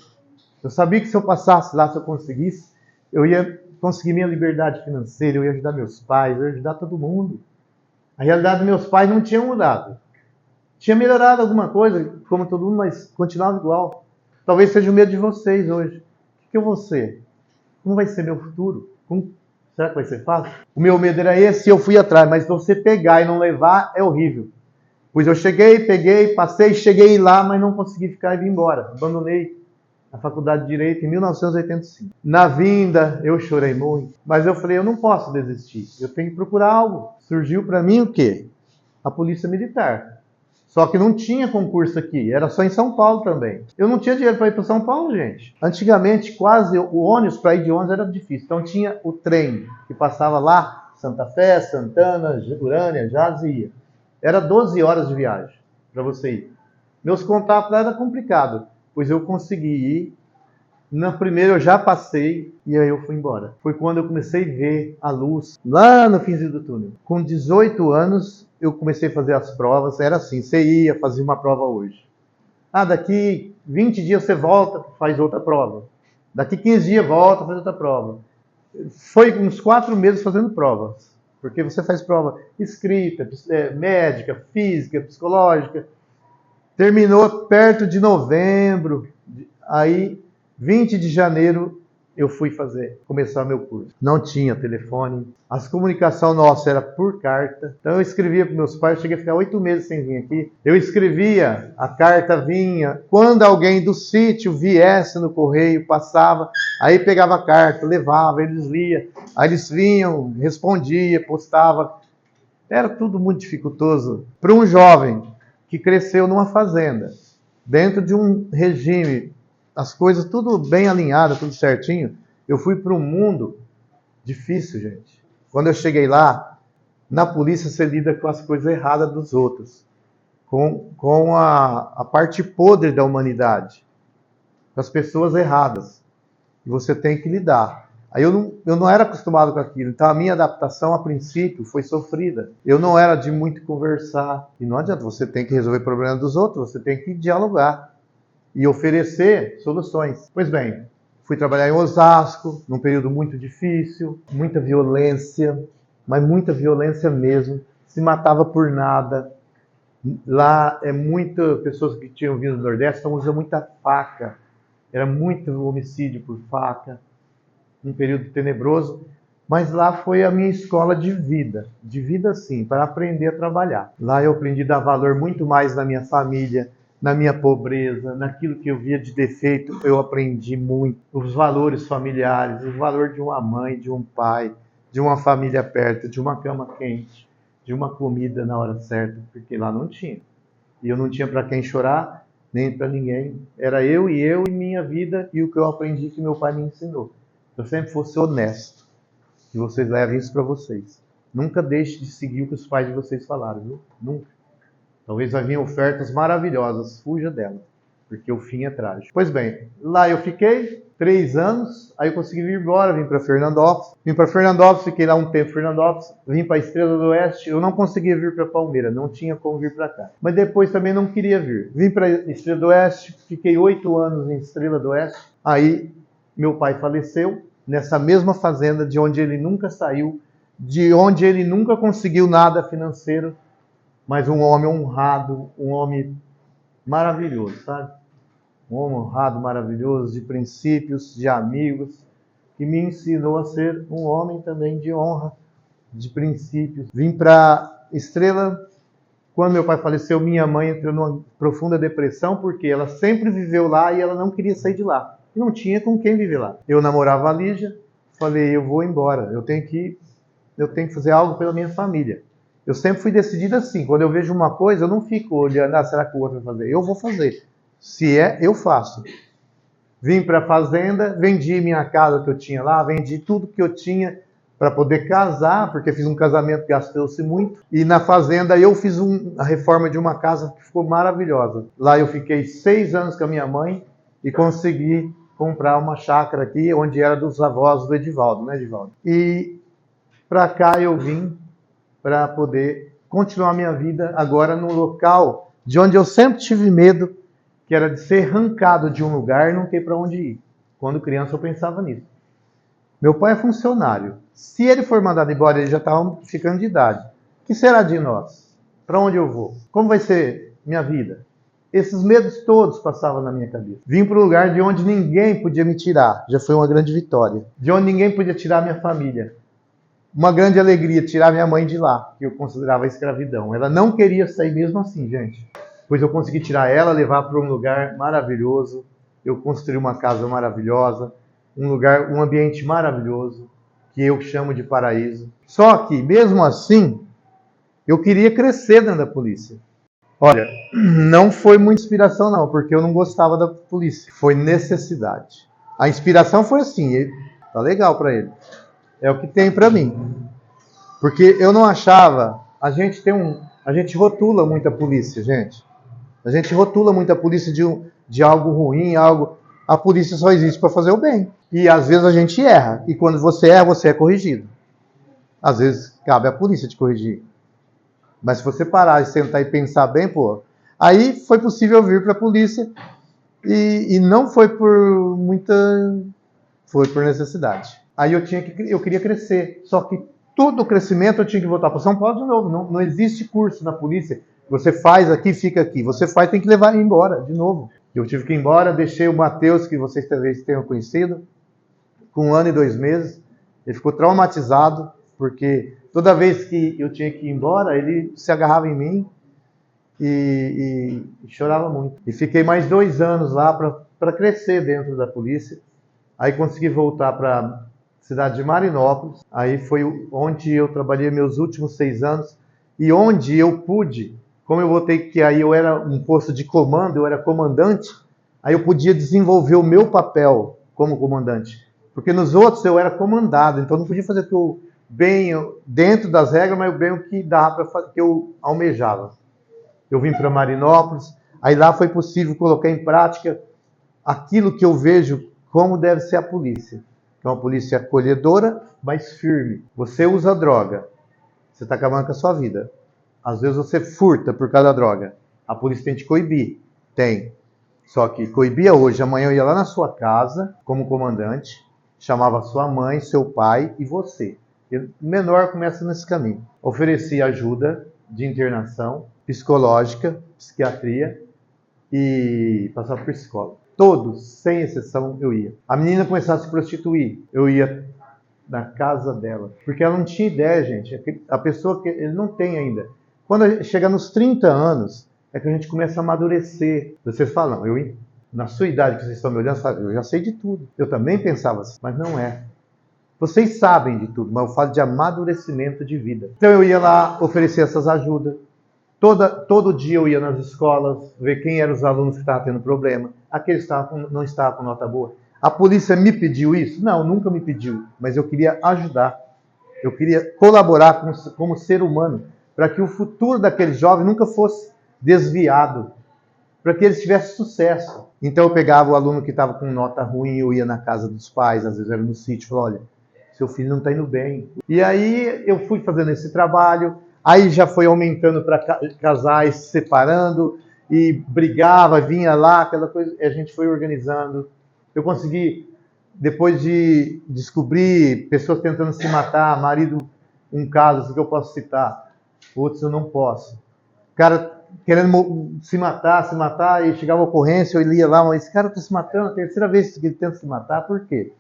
Eu sabia que se eu passasse lá, se eu conseguisse, eu ia conseguir minha liberdade financeira, eu ia ajudar meus pais, eu ia ajudar todo mundo. A realidade dos meus pais não tinha mudado. Tinha melhorado alguma coisa, como todo mundo, mas continuava igual. Talvez seja o medo de vocês hoje. O que eu vou ser? Como vai ser meu futuro? Será que vai ser fácil? O meu medo era esse e eu fui atrás, mas você pegar e não levar é horrível. Pois eu peguei, passei, cheguei lá, mas não consegui ficar e vim embora. Abandonei a faculdade de Direito em 1985. Na vinda, eu chorei muito, mas eu falei, eu não posso desistir, eu tenho que procurar algo. Surgiu para mim o quê? A Polícia Militar. Só que não tinha concurso aqui, era só em São Paulo também. Eu não tinha dinheiro para ir para São Paulo, gente. Antigamente, quase o ônibus, para ir de ônibus era difícil. Então tinha o trem que passava lá, Santa Fé, Santana, Urânia, Jazia. Era 12 horas de viagem para você ir. Meus contatos lá era complicado, pois eu consegui ir. Na primeira eu já passei e aí eu fui embora. Foi quando eu comecei a ver a luz lá no finzinho do túnel. Com 18 anos eu comecei a fazer as provas. Era assim, você ia fazer uma prova hoje. Daqui 20 dias você volta, faz outra prova. Daqui 15 dias volta, faz outra prova. Foi uns 4 meses fazendo provas. Porque você faz prova escrita, médica, física, psicológica. Terminou perto de novembro. Aí 20 de janeiro eu fui começar meu curso. Não tinha telefone, as comunicações nossas era por carta. Então eu escrevia para meus pais, eu cheguei a ficar 8 meses sem vir aqui. Eu escrevia, a carta vinha, quando alguém do sítio viesse no correio, passava, aí pegava a carta, levava, eles liam, aí eles vinham, respondia, postava. Era tudo muito dificultoso para um jovem que cresceu numa fazenda, dentro de um regime, as coisas tudo bem alinhadas, tudo certinho. Eu fui para um mundo difícil, gente. Quando eu cheguei lá, na polícia você lida com as coisas erradas dos outros, com a parte podre da humanidade, com as pessoas erradas. E você tem que lidar. Aí eu não era acostumado com aquilo, então a minha adaptação a princípio foi sofrida. Eu não era de muito conversar, e não adianta, você tem que resolver problemas dos outros, você tem que dialogar e oferecer soluções. Pois bem, fui trabalhar em Osasco, num período muito difícil, muita violência, mas muita violência mesmo, se matava por nada. Lá muitas pessoas que tinham vindo do Nordeste estão usando muita faca, era muito homicídio por faca, um período tenebroso, mas lá foi a minha escola de vida sim, para aprender a trabalhar. Lá eu aprendi a dar valor muito mais na minha família, na minha pobreza, naquilo que eu via de defeito, eu aprendi muito. Os valores familiares, o valor de uma mãe, de um pai, de uma família perto, de uma cama quente, de uma comida na hora certa, porque lá não tinha. E eu não tinha para quem chorar, nem para ninguém. Era eu e minha vida e o que eu aprendi que meu pai me ensinou. Eu sempre fosse honesto. E vocês levem isso para vocês. Nunca deixe de seguir o que os pais de vocês falaram, viu? Nunca. Talvez vai vir ofertas maravilhosas, fuja dela, porque o fim é trágico. Pois bem, lá eu fiquei 3 anos, aí eu consegui vir embora, vim para Fernandópolis. Vim para Fernandópolis, fiquei lá um tempo em Fernandópolis, vim para Estrela do Oeste, eu não conseguia vir para Palmeira, não tinha como vir para cá. Mas depois também não queria vir. Vim para Estrela do Oeste, fiquei 8 anos em Estrela do Oeste, aí meu pai faleceu, nessa mesma fazenda de onde ele nunca saiu, de onde ele nunca conseguiu nada financeiro, mas um homem honrado, um homem maravilhoso, sabe? Um homem honrado, maravilhoso, de princípios, de amigos, que me ensinou a ser um homem também de honra, de princípios. Vim para Estrela, Quando meu pai faleceu, minha mãe entrou numa profunda depressão, porque ela sempre viveu lá e ela não queria sair de lá. E não tinha com quem viver lá. Eu namorava a Lígia, falei, eu vou embora, eu tenho que fazer algo pela minha família. Eu sempre fui decidido assim, quando eu vejo uma coisa, eu não fico olhando, será que o outro vai fazer? Eu vou fazer. Se é, eu faço. Vim para a fazenda, vendi minha casa que eu tinha lá, vendi tudo que eu tinha para poder casar, porque fiz um casamento que gastou-se muito. E na fazenda eu fiz a reforma de uma casa que ficou maravilhosa. Lá eu fiquei 6 anos com a minha mãe e consegui comprar uma chácara aqui, onde era dos avós do Edivaldo, né, Edivaldo? E para cá eu vim para poder continuar minha vida agora num local de onde eu sempre tive medo, que era de ser arrancado de um lugar e não ter para onde ir. Quando criança eu pensava nisso. Meu pai é funcionário. Se ele for mandado embora, ele já está ficando de idade. O que será de nós? Para onde eu vou? Como vai ser minha vida? Esses medos todos passavam na minha cabeça. Vim para um lugar de onde ninguém podia me tirar. Já foi uma grande vitória. De onde ninguém podia tirar minha família. Uma grande alegria tirar minha mãe de lá, que eu considerava escravidão. Ela não queria sair mesmo assim, gente. Pois eu consegui tirar ela, levar para um lugar maravilhoso. Eu construí uma casa maravilhosa, um ambiente maravilhoso, que eu chamo de paraíso. Só que, mesmo assim, eu queria crescer dentro da polícia. Olha, não foi muita inspiração não, porque eu não gostava da polícia. Foi necessidade. A inspiração foi assim, tá legal para ele. É o que tem para mim. Porque eu não achava, a gente rotula muito a polícia, gente. A gente rotula muito a polícia de algo ruim, a polícia só existe para fazer o bem. E às vezes a gente erra, e quando você erra, você é corrigido. Às vezes cabe à polícia te corrigir. Mas se você parar e sentar e pensar bem, aí foi possível vir para a polícia e não foi por foi por necessidade. Aí eu queria crescer, só que todo o crescimento eu tinha que voltar para São Paulo de novo. Não existe curso na polícia. Você faz aqui, fica aqui. Você faz, tem que levar embora de novo. Eu tive que ir embora, deixei o Matheus, que vocês talvez tenham conhecido, com 1 ano e 2 meses. Ele ficou traumatizado, porque toda vez que eu tinha que ir embora, ele se agarrava em mim e chorava muito. E fiquei mais 2 anos lá para crescer dentro da polícia. Aí consegui voltar para a cidade de Marinópolis. Aí foi onde eu trabalhei meus últimos 6 anos e onde eu pude, como eu voltei que aí eu era um posto de comando, eu era comandante, aí eu podia desenvolver o meu papel como comandante. Porque nos outros eu era comandado, então eu não podia fazer tudo bem dentro das regras, mas bem o que dava para que eu almejava. Eu vim para Marinópolis, aí lá foi possível colocar em prática aquilo que eu vejo como deve ser a polícia. Que é uma polícia acolhedora, mas firme. Você usa droga, você está acabando com a sua vida. Às vezes você furta por causa da droga. A polícia tem que te coibir. Tem. Só que coibia hoje. Amanhã eu ia lá na sua casa, como comandante, chamava sua mãe, seu pai e você. E o menor começa nesse caminho. Oferecia ajuda de internação, psicológica, psiquiatria e passava por psicólogo. Todos, sem exceção, eu ia. A menina começava a se prostituir. Eu ia na casa dela. Porque ela não tinha ideia, gente. A pessoa que ele não tem ainda. Quando chega nos 30 anos, é que a gente começa a amadurecer. Vocês falam, na sua idade que vocês estão me olhando, eu já sei de tudo. Eu também pensava assim, mas não é. Vocês sabem de tudo, mas eu falo de amadurecimento de vida. Então eu ia lá oferecer essas ajudas. Todo dia eu ia nas escolas, ver quem eram os alunos que estavam tendo problema. Aqueles que não estavam com nota boa. A polícia me pediu isso? Não, nunca me pediu. Mas eu queria ajudar. Eu queria colaborar como ser humano para que o futuro daquele jovem nunca fosse desviado, para que eles tivessem sucesso. Então eu pegava o aluno que estava com nota ruim, eu ia na casa dos pais, às vezes era no sítio, falava, olha, seu filho não está indo bem. E aí eu fui fazendo esse trabalho, aí já foi aumentando para casais se separando, e brigava, vinha lá, aquela coisa, e a gente foi organizando. Eu consegui, depois de descobrir pessoas tentando se matar, marido, um caso que eu posso citar, outros eu não posso. O cara querendo se matar, e chegava a ocorrência, eu ia lá, mas esse cara está se matando, a terceira vez que ele tenta se matar, por quê?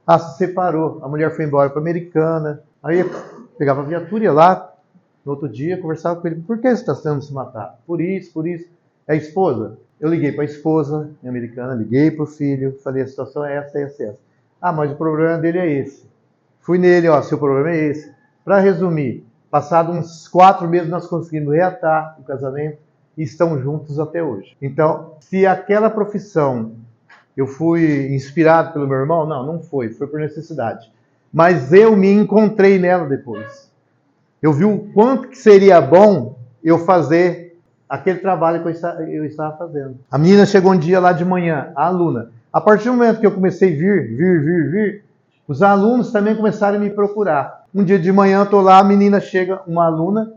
Se separou, a mulher foi embora para a Americana, aí pegava a viatura, ia lá, No outro dia, conversava com ele, por que você está tentando se matar? Por isso, por isso. É a esposa? Eu liguei para a esposa americana, liguei para o filho, falei, a situação é essa, essa, essa. Ah, mas o problema dele é esse. Fui nele, ó, seu problema é esse. Para resumir, passado uns 4 meses nós conseguimos reatar o casamento e estão juntos até hoje. Então, se aquela profissão eu fui inspirado pelo meu irmão, não foi por necessidade. Mas eu me encontrei nela depois. Eu vi o quanto que seria bom eu fazer aquele trabalho que eu estava fazendo. A menina chegou um dia lá de manhã, a aluna. A partir do momento que eu comecei a vir, os alunos também começaram a me procurar. Um dia de manhã eu estou lá, a menina chega, uma aluna,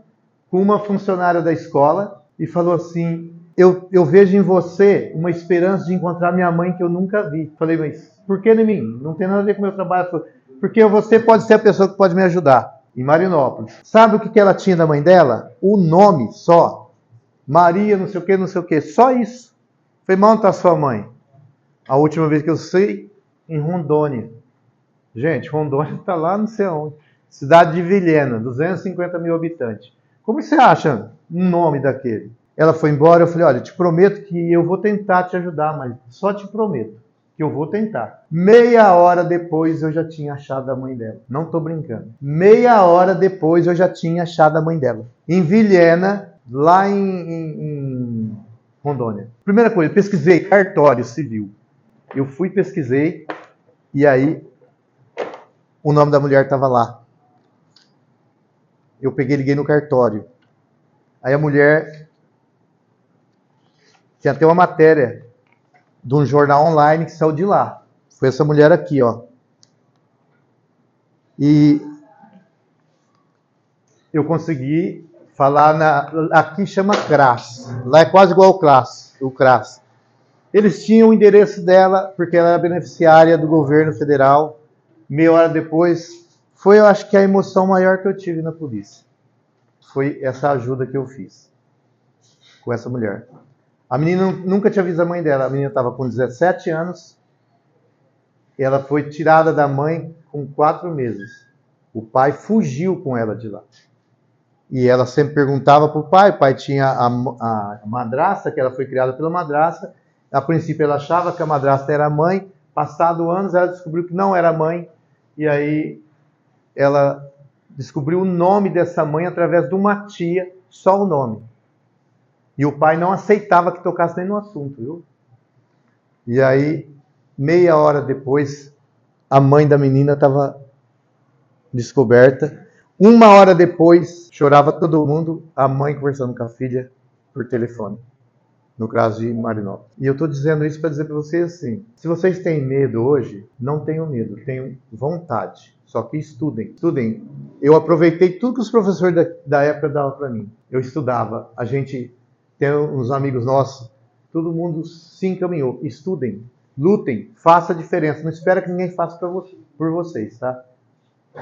com uma funcionária da escola, e falou assim, eu vejo em você uma esperança de encontrar minha mãe que eu nunca vi. Falei, mas por que em mim? Não tem nada a ver com o meu trabalho. Porque você pode ser a pessoa que pode me ajudar. Em Marinópolis. Sabe o que ela tinha da mãe dela? O nome só. Maria, não sei o que, não sei o que. Só isso. Falei, mal está sua mãe? A última vez que eu sei, em Rondônia. Gente, Rondônia está lá não sei onde. Cidade de Vilhena, 250 mil habitantes. Como você acha um nome daquele? Ela foi embora, eu falei, olha, te prometo que eu vou tentar te ajudar, mas só te prometo que eu vou tentar. Meia hora depois eu já tinha achado a mãe dela. Não estou brincando. Meia hora depois eu já tinha achado a mãe dela. Em Vilhena, lá em Rondônia. Primeira coisa, pesquisei cartório civil. Eu fui, pesquisei, e aí o nome da mulher estava lá. Eu peguei, liguei no cartório. Aí a mulher tinha até uma matéria de um jornal online que saiu de lá. Foi essa mulher aqui, ó. E eu consegui falar aqui chama CRAS. Lá é quase igual o CRAS. Eles tinham o endereço dela, porque ela era beneficiária do governo federal. Meia hora depois, foi, eu acho que a emoção maior que eu tive na polícia. Foi essa ajuda que eu fiz com essa mulher. A menina nunca tinha visto a mãe dela. A menina estava com 17 anos. Ela foi tirada da mãe com 4 meses. O pai fugiu com ela de lá. E ela sempre perguntava para o pai. O pai tinha a madrasta, que ela foi criada pela madrasta. A princípio ela achava que a madrasta era a mãe. Passado anos ela descobriu que não era a mãe. E aí ela descobriu o nome dessa mãe através de uma tia, só o nome. E o pai não aceitava que tocasse nem no assunto, viu? E aí, meia hora depois, a mãe da menina estava descoberta. 1 hora depois, chorava todo mundo, a mãe conversando com a filha por telefone, no caso de Marinópolis. E eu estou dizendo isso para dizer para vocês assim, se vocês têm medo hoje, não tenham medo, tenham vontade. Só que estudem. Estudem. Eu aproveitei tudo que os professores da época davam para mim. Eu estudava. A gente tem uns amigos nossos. Todo mundo se encaminhou. Estudem. Lutem. Faça a diferença. Não espera que ninguém faça por vocês, tá?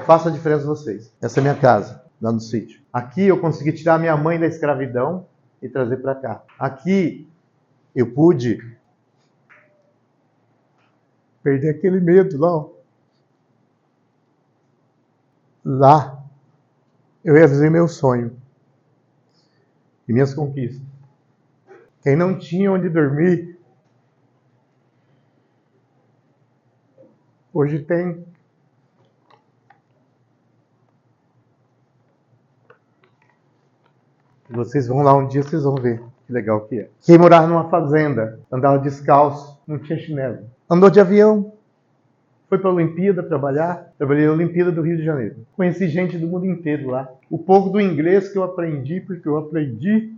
Faça a diferença vocês. Essa é a minha casa, lá no sítio. Aqui eu consegui tirar minha mãe da escravidão e trazer para cá. Aqui eu pude perder aquele medo lá, ó. Lá, eu realizei meu sonho e minhas conquistas. Quem não tinha onde dormir, hoje tem. Vocês vão lá um dia, vocês vão ver que legal que é. Quem morava numa fazenda, andava descalço, não tinha chinelo. Andou de avião. Foi para a Olimpíada trabalhar, trabalhei na Olimpíada do Rio de Janeiro. Conheci gente do mundo inteiro lá. O pouco do inglês que eu aprendi, porque eu aprendi,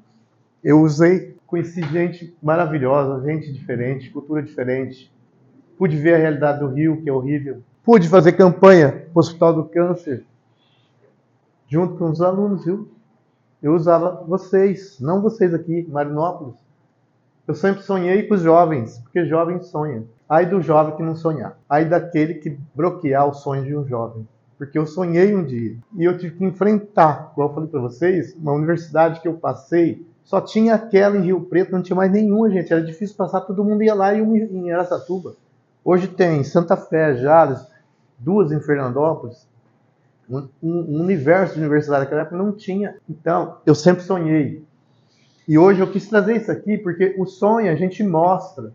eu usei. Conheci gente maravilhosa, gente diferente, cultura diferente. Pude ver a realidade do Rio, que é horrível. Pude fazer campanha para o Hospital do Câncer, junto com os alunos, viu? Eu usava vocês, não vocês aqui, Marinópolis. Eu sempre sonhei com os jovens, porque jovens sonham. Ai do jovem que não sonhar. Ai daquele que bloquear o sonho de um jovem. Porque eu sonhei um dia. E eu tive que enfrentar, como eu falei para vocês, uma universidade que eu passei, só tinha aquela em Rio Preto, não tinha mais nenhuma, gente. Era difícil passar, todo mundo ia lá e em Araçatuba. Hoje tem Santa Fé, Jales, 2 em Fernandópolis. um universo de universidade naquela época não tinha. Então, eu sempre sonhei. E hoje eu quis trazer isso aqui porque o sonho a gente mostra.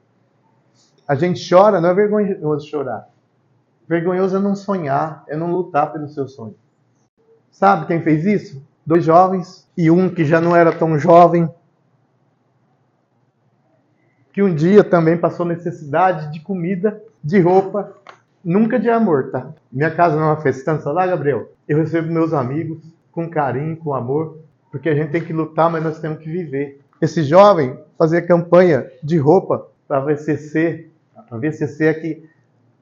A gente chora, não é vergonhoso chorar. Vergonhoso é não sonhar, é não lutar pelo seu sonho. Sabe quem fez isso? 2 jovens e um que já não era tão jovem, que um dia também passou necessidade de comida, de roupa, nunca de amor, tá? Minha casa não é uma festança lá, Gabriel. Eu recebo meus amigos com carinho, com amor, porque a gente tem que lutar, mas nós temos que viver. Esse jovem fazia campanha de roupa para a VCC. A VCC é que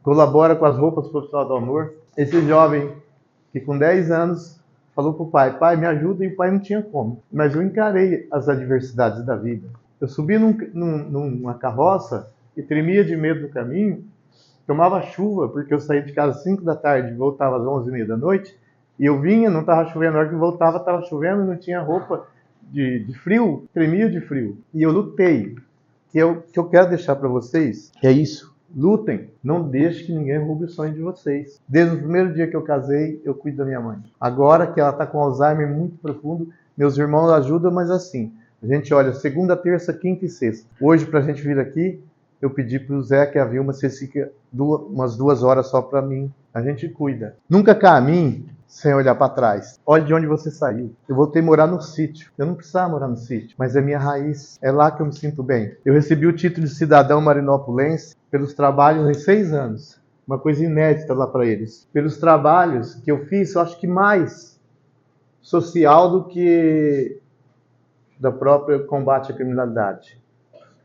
colabora com as roupas profissionais do amor. Esse jovem que com 10 anos falou para o pai, pai, me ajuda, e o pai não tinha como. Mas eu encarei as adversidades da vida. Eu subi numa carroça e tremia de medo no caminho, tomava chuva, porque eu saía de casa às 5 da tarde e voltava às 11h30 da noite, e eu vinha, não estava chovendo, na hora que eu voltava estava chovendo, não tinha roupa de frio, tremia de frio. E eu lutei. O que eu quero deixar para vocês é isso. Lutem, não deixe que ninguém roube o sonho de vocês. Desde o primeiro dia que eu casei, eu cuido da minha mãe. Agora que ela está com Alzheimer muito profundo, meus irmãos ajudam, mas assim, a gente olha segunda, terça, quinta e sexta. Hoje, para a gente vir aqui, eu pedi para o Zé que a Vilma, vocês fiquem umas 2 horas só para mim. A gente cuida. Nunca caminhe sem olhar para trás. Olhe de onde você saiu. Eu voltei a morar no sítio. Eu não precisava morar no sítio, mas é minha raiz. É lá que eu me sinto bem. Eu recebi o título de cidadão marinopolense pelos trabalhos em 6 anos. Uma coisa inédita lá para eles. Pelos trabalhos que eu fiz, eu acho que mais social do que da própria combate à criminalidade.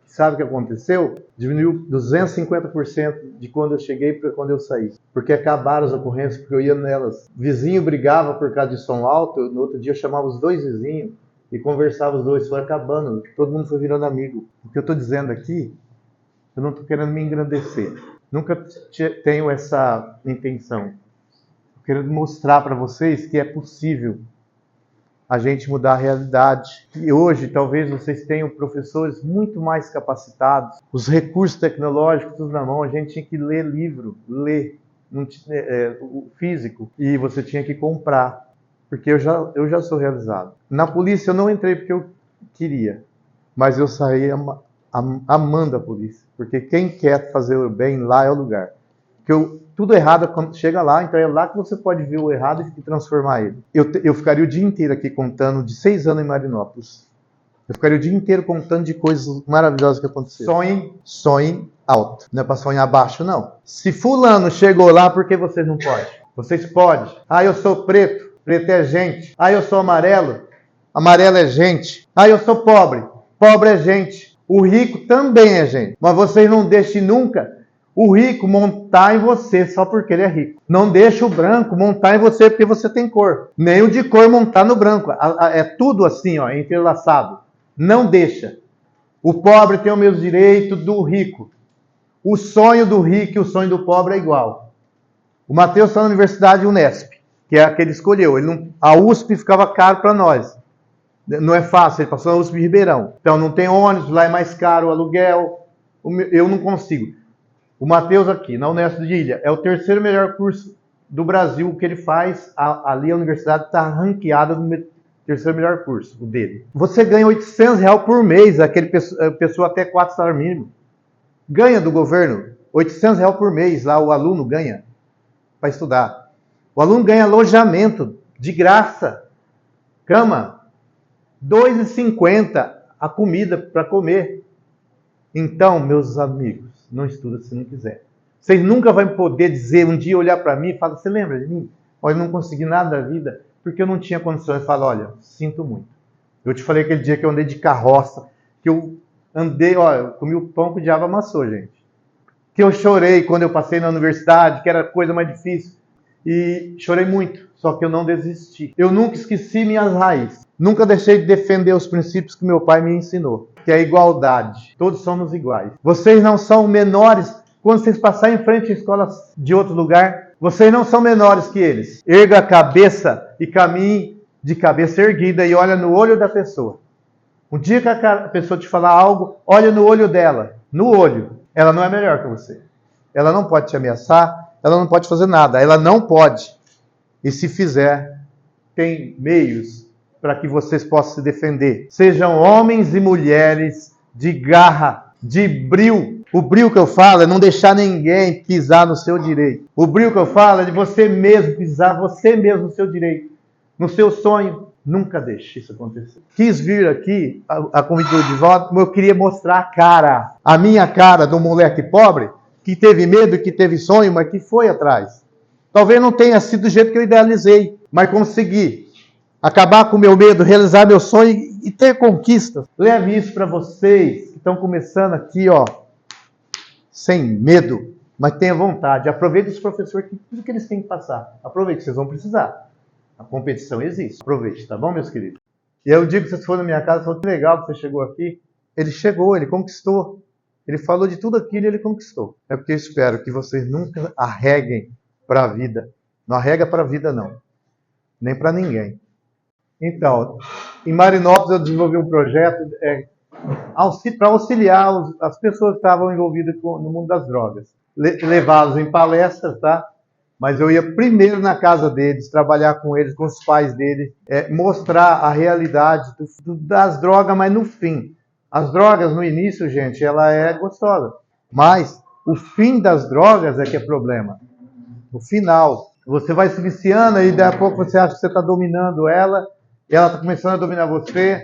Sabe o que aconteceu? Diminuiu 250% de quando eu cheguei para quando eu saí. Porque acabaram as ocorrências, porque eu ia nelas. Vizinho brigava por causa de som alto, no outro dia eu chamava os 2 vizinhos e conversava os 2, foi acabando. Todo mundo foi virando amigo. O que eu estou dizendo aqui, eu não estou querendo me engrandecer. Nunca tenho essa intenção. Eu quero mostrar para vocês que é possível a gente mudar a realidade. E hoje, talvez vocês tenham professores muito mais capacitados, os recursos tecnológicos tudo na mão, a gente tinha que ler livro, o físico, e você tinha que comprar, porque eu já sou realizado. Na polícia eu não entrei porque eu queria, mas eu saí amando a polícia, porque quem quer fazer o bem lá é o lugar. Tudo errado quando chega lá, então é lá que você pode ver o errado e transformar ele. Eu ficaria o dia inteiro aqui contando de 6 anos em Marinópolis. Eu ficaria o dia inteiro contando de coisas maravilhosas que aconteceram. Sonhem alto. Não é para sonhar baixo, não. Se fulano chegou lá, por que vocês não podem? Vocês podem. Ah, eu sou preto. Preto é gente. Ah, eu sou amarelo. Amarelo é gente. Ah, eu sou pobre. Pobre é gente. O rico também é gente. Mas vocês não deixem nunca o rico montar em você só porque ele é rico. Não deixa o branco montar em você porque você tem cor. Nem o de cor montar no branco. É tudo assim, ó, entrelaçado. Não deixa. O pobre tem o mesmo direito do rico. O sonho do rico e o sonho do pobre é igual. O Matheus está na Universidade Unesp, que é a que ele escolheu. A USP ficava caro para nós. Não é fácil, ele passou na USP de Ribeirão. Então não tem ônibus, lá é mais caro o aluguel. Eu não consigo. O Matheus aqui, na Unesp de Ilha, é o 3º melhor curso do Brasil. O que ele faz, ali a universidade está ranqueada no 3º melhor curso, o dele. Você ganha R$800 por mês, aquele pessoa até 4 salários mínimos. Ganha do governo R$800 por mês, lá o aluno ganha para estudar. O aluno ganha alojamento de graça, cama, R$2,50 a comida para comer. Então, meus amigos, não estuda se não quiser. Vocês nunca vão poder dizer, um dia olhar para mim e falar, você lembra de mim? Olha, eu não consegui nada da vida, porque eu não tinha condições. Eu falo, olha, sinto muito. Eu te falei aquele dia que eu andei de carroça, que eu andei, olha, eu comi o pão que o diabo amassou, gente. Que eu chorei quando eu passei na universidade, que era a coisa mais difícil. E chorei muito, só que eu não desisti. Eu nunca esqueci minhas raízes. Nunca deixei de defender os princípios que meu pai me ensinou, que é a igualdade. Todos somos iguais. Vocês não são menores quando vocês passarem em frente a escolas de outro lugar. Vocês não são menores que eles. Erga a cabeça e caminhe de cabeça erguida e olha no olho da pessoa. Um dia que a pessoa te falar algo, olha no olho dela. No olho. Ela não é melhor que você. Ela não pode te ameaçar. Ela não pode fazer nada. Ela não pode. E se fizer, tem meios para que vocês possam se defender. Sejam homens e mulheres de garra, de bril. O bril que eu falo é não deixar ninguém pisar no seu direito. O bril que eu falo é de você mesmo pisar você mesmo no seu direito, no seu sonho. Nunca deixe isso acontecer. Quis vir aqui, a convite de volta, mas eu queria mostrar a minha cara do moleque pobre, que teve medo, que teve sonho, mas que foi atrás. Talvez não tenha sido do jeito que eu idealizei, mas consegui acabar com o meu medo, realizar meu sonho e ter conquistas. Leve isso para vocês que estão começando aqui, ó, sem medo, mas tenha vontade. Aproveite os professores, tudo que eles têm que passar. Aproveite, vocês vão precisar. A competição existe. Aproveite, tá bom, meus queridos? E eu digo que vocês foram na minha casa, falou que legal que você chegou aqui. Ele chegou, ele conquistou. Ele falou de tudo aquilo e ele conquistou. É porque eu espero que vocês nunca arreguem para a vida. Não arrega para a vida, não. Nem para ninguém. Então, em Marinópolis eu desenvolvi um projeto para auxiliar as pessoas que estavam envolvidas no mundo das drogas. Levá-los em palestras, tá? Mas eu ia primeiro na casa deles, trabalhar com eles, com os pais deles, mostrar a realidade das drogas, mas no fim. As drogas, no início, gente, ela é gostosa. Mas o fim das drogas é que é problema. No final, você vai se viciando e daqui a pouco você acha que você está dominando ela, e ela está começando a dominar você,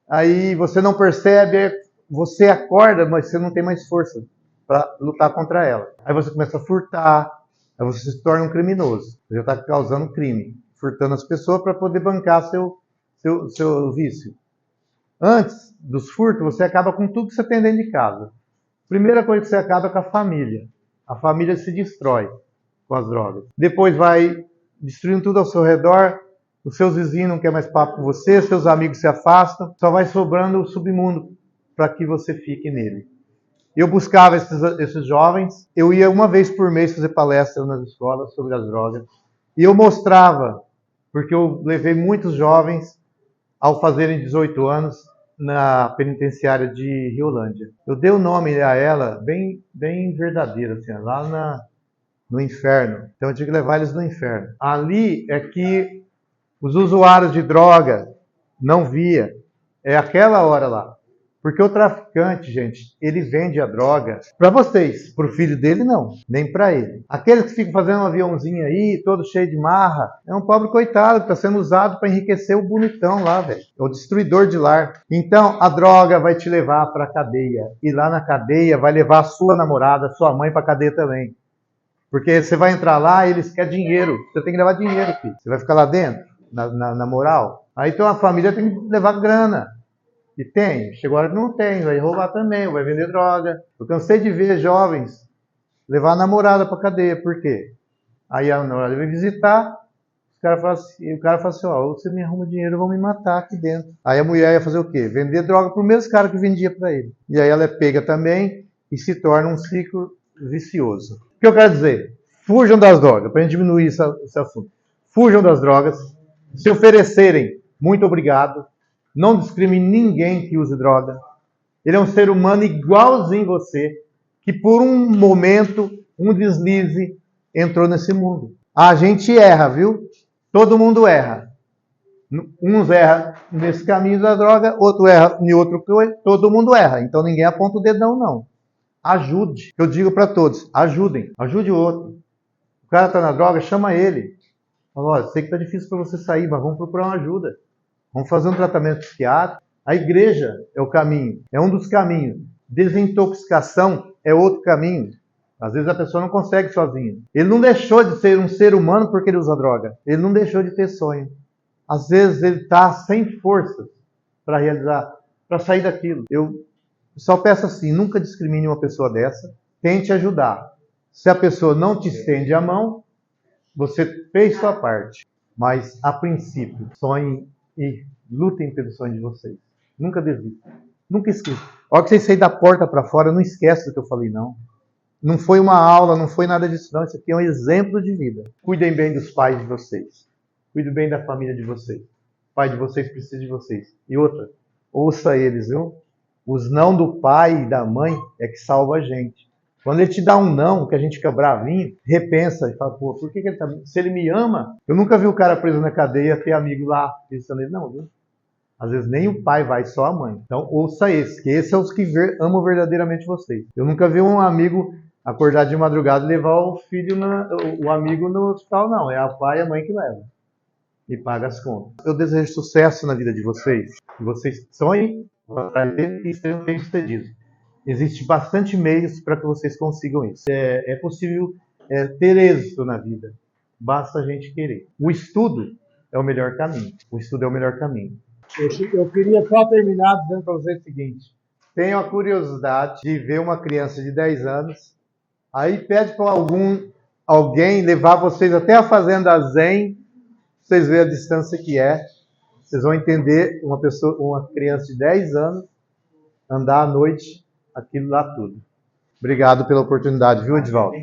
aí você não percebe, você acorda, mas você não tem mais força para lutar contra ela. Aí você começa a furtar, aí você se torna um criminoso. Você já está causando crime, furtando as pessoas para poder bancar seu vício. Antes dos furtos, você acaba com tudo que você tem dentro de casa. Primeira coisa que você acaba é com a família. A família se destrói com as drogas. Depois vai destruindo tudo ao seu redor, os seus vizinhos não querem mais papo com você, seus amigos se afastam, só vai sobrando o submundo para que você fique nele. Eu buscava esses jovens, eu ia uma vez por mês fazer palestras nas escolas sobre as drogas, e eu mostrava, porque eu levei muitos jovens ao fazerem 18 anos na penitenciária de Riolândia. Eu dei o nome a ela bem verdadeiro, assim, lá no inferno. Então eu tinha que levar eles no inferno. Ali é que os usuários de droga não via. É aquela hora lá. Porque o traficante, gente, ele vende a droga para vocês. Para o filho dele, não. Nem para ele. Aqueles que ficam fazendo um aviãozinho aí, todo cheio de marra, é um pobre coitado que está sendo usado para enriquecer o bonitão lá, velho. É o destruidor de lar. Então, a droga vai te levar para a cadeia. E lá na cadeia vai levar a sua namorada, sua mãe para a cadeia também. Porque você vai entrar lá e eles querem dinheiro. Você tem que levar dinheiro, filho. Você vai ficar lá dentro, na moral. Aí então a família tem que levar grana. E tem. Chegou a hora que não tem. Vai roubar também, vai vender droga. Eu cansei de ver jovens levar a namorada pra cadeia. Por quê? Aí a namorada vem visitar. O cara fala assim, ó, você me arruma dinheiro, vão me matar aqui dentro. Aí a mulher ia fazer o quê? Vender droga pro mesmo cara que vendia pra ele. E aí ela é pega também e se torna um ciclo vicioso. O que eu quero dizer? Fujam das drogas, para a gente diminuir esse assunto. Fujam das drogas. Se oferecerem, muito obrigado. Não discrimine ninguém que use droga. Ele é um ser humano igualzinho você, que por um momento, um deslize, entrou nesse mundo. A gente erra, viu? Todo mundo erra. Uns erram nesse caminho da droga, outro erra em outro coisa, todo mundo erra. Então ninguém aponta o dedão, não. Ajude. Eu digo para todos, ajudem. Ajude o outro. O cara está na droga, chama ele. Fala, olha, sei que está difícil para você sair, mas vamos procurar uma ajuda. Vamos fazer um tratamento psiquiátrico. A igreja é o caminho, é um dos caminhos. Desintoxicação é outro caminho. Às vezes a pessoa não consegue sozinha. Ele não deixou de ser um ser humano porque ele usa droga. Ele não deixou de ter sonho. Às vezes ele está sem forças para realizar, para sair daquilo. Eu só peço assim, nunca discrimine uma pessoa dessa. Tente ajudar. Se a pessoa não te estende a mão, você fez sua parte. Mas, a princípio, sonhem e lutem pelo sonho de vocês. Nunca desistam. Nunca esqueçam. A hora que vocês saírem da porta para fora, não esqueça do que eu falei, não. Não foi uma aula, não foi nada disso, não. Isso aqui é um exemplo de vida. Cuidem bem dos pais de vocês. Cuidem bem da família de vocês. O pai de vocês precisa de vocês. E outra, ouça eles, viu? Os não do pai e da mãe é que salva a gente. Quando ele te dá um não, que a gente fica bravinho, repensa e fala, pô, por que ele tá... Se ele me ama, eu nunca vi o cara preso na cadeia ter amigo lá pensando nele, não, viu? Às vezes nem o pai vai, só a mãe. Então ouça esse, que esse é os que amam verdadeiramente vocês. Eu nunca vi um amigo acordar de madrugada e levar o filho, o amigo no hospital, não. É a pai e a mãe que leva. E paga as contas. Eu desejo sucesso na vida de vocês. Que vocês sonhem e sejam bem-sucedidos. Existe bastante meios para que vocês consigam isso. É possível ter êxito na vida. Basta a gente querer. O estudo é o melhor caminho. O estudo é o melhor caminho. Eu queria só terminar dizendo para vocês o seguinte. Tenho a curiosidade de ver uma criança de 10 anos. Aí pede para alguém levar vocês até a Fazenda Zen. Vocês veem a distância que é. Vocês vão entender uma criança de 10 anos andar à noite, aquilo lá tudo. Obrigado pela oportunidade, viu, Edvaldo?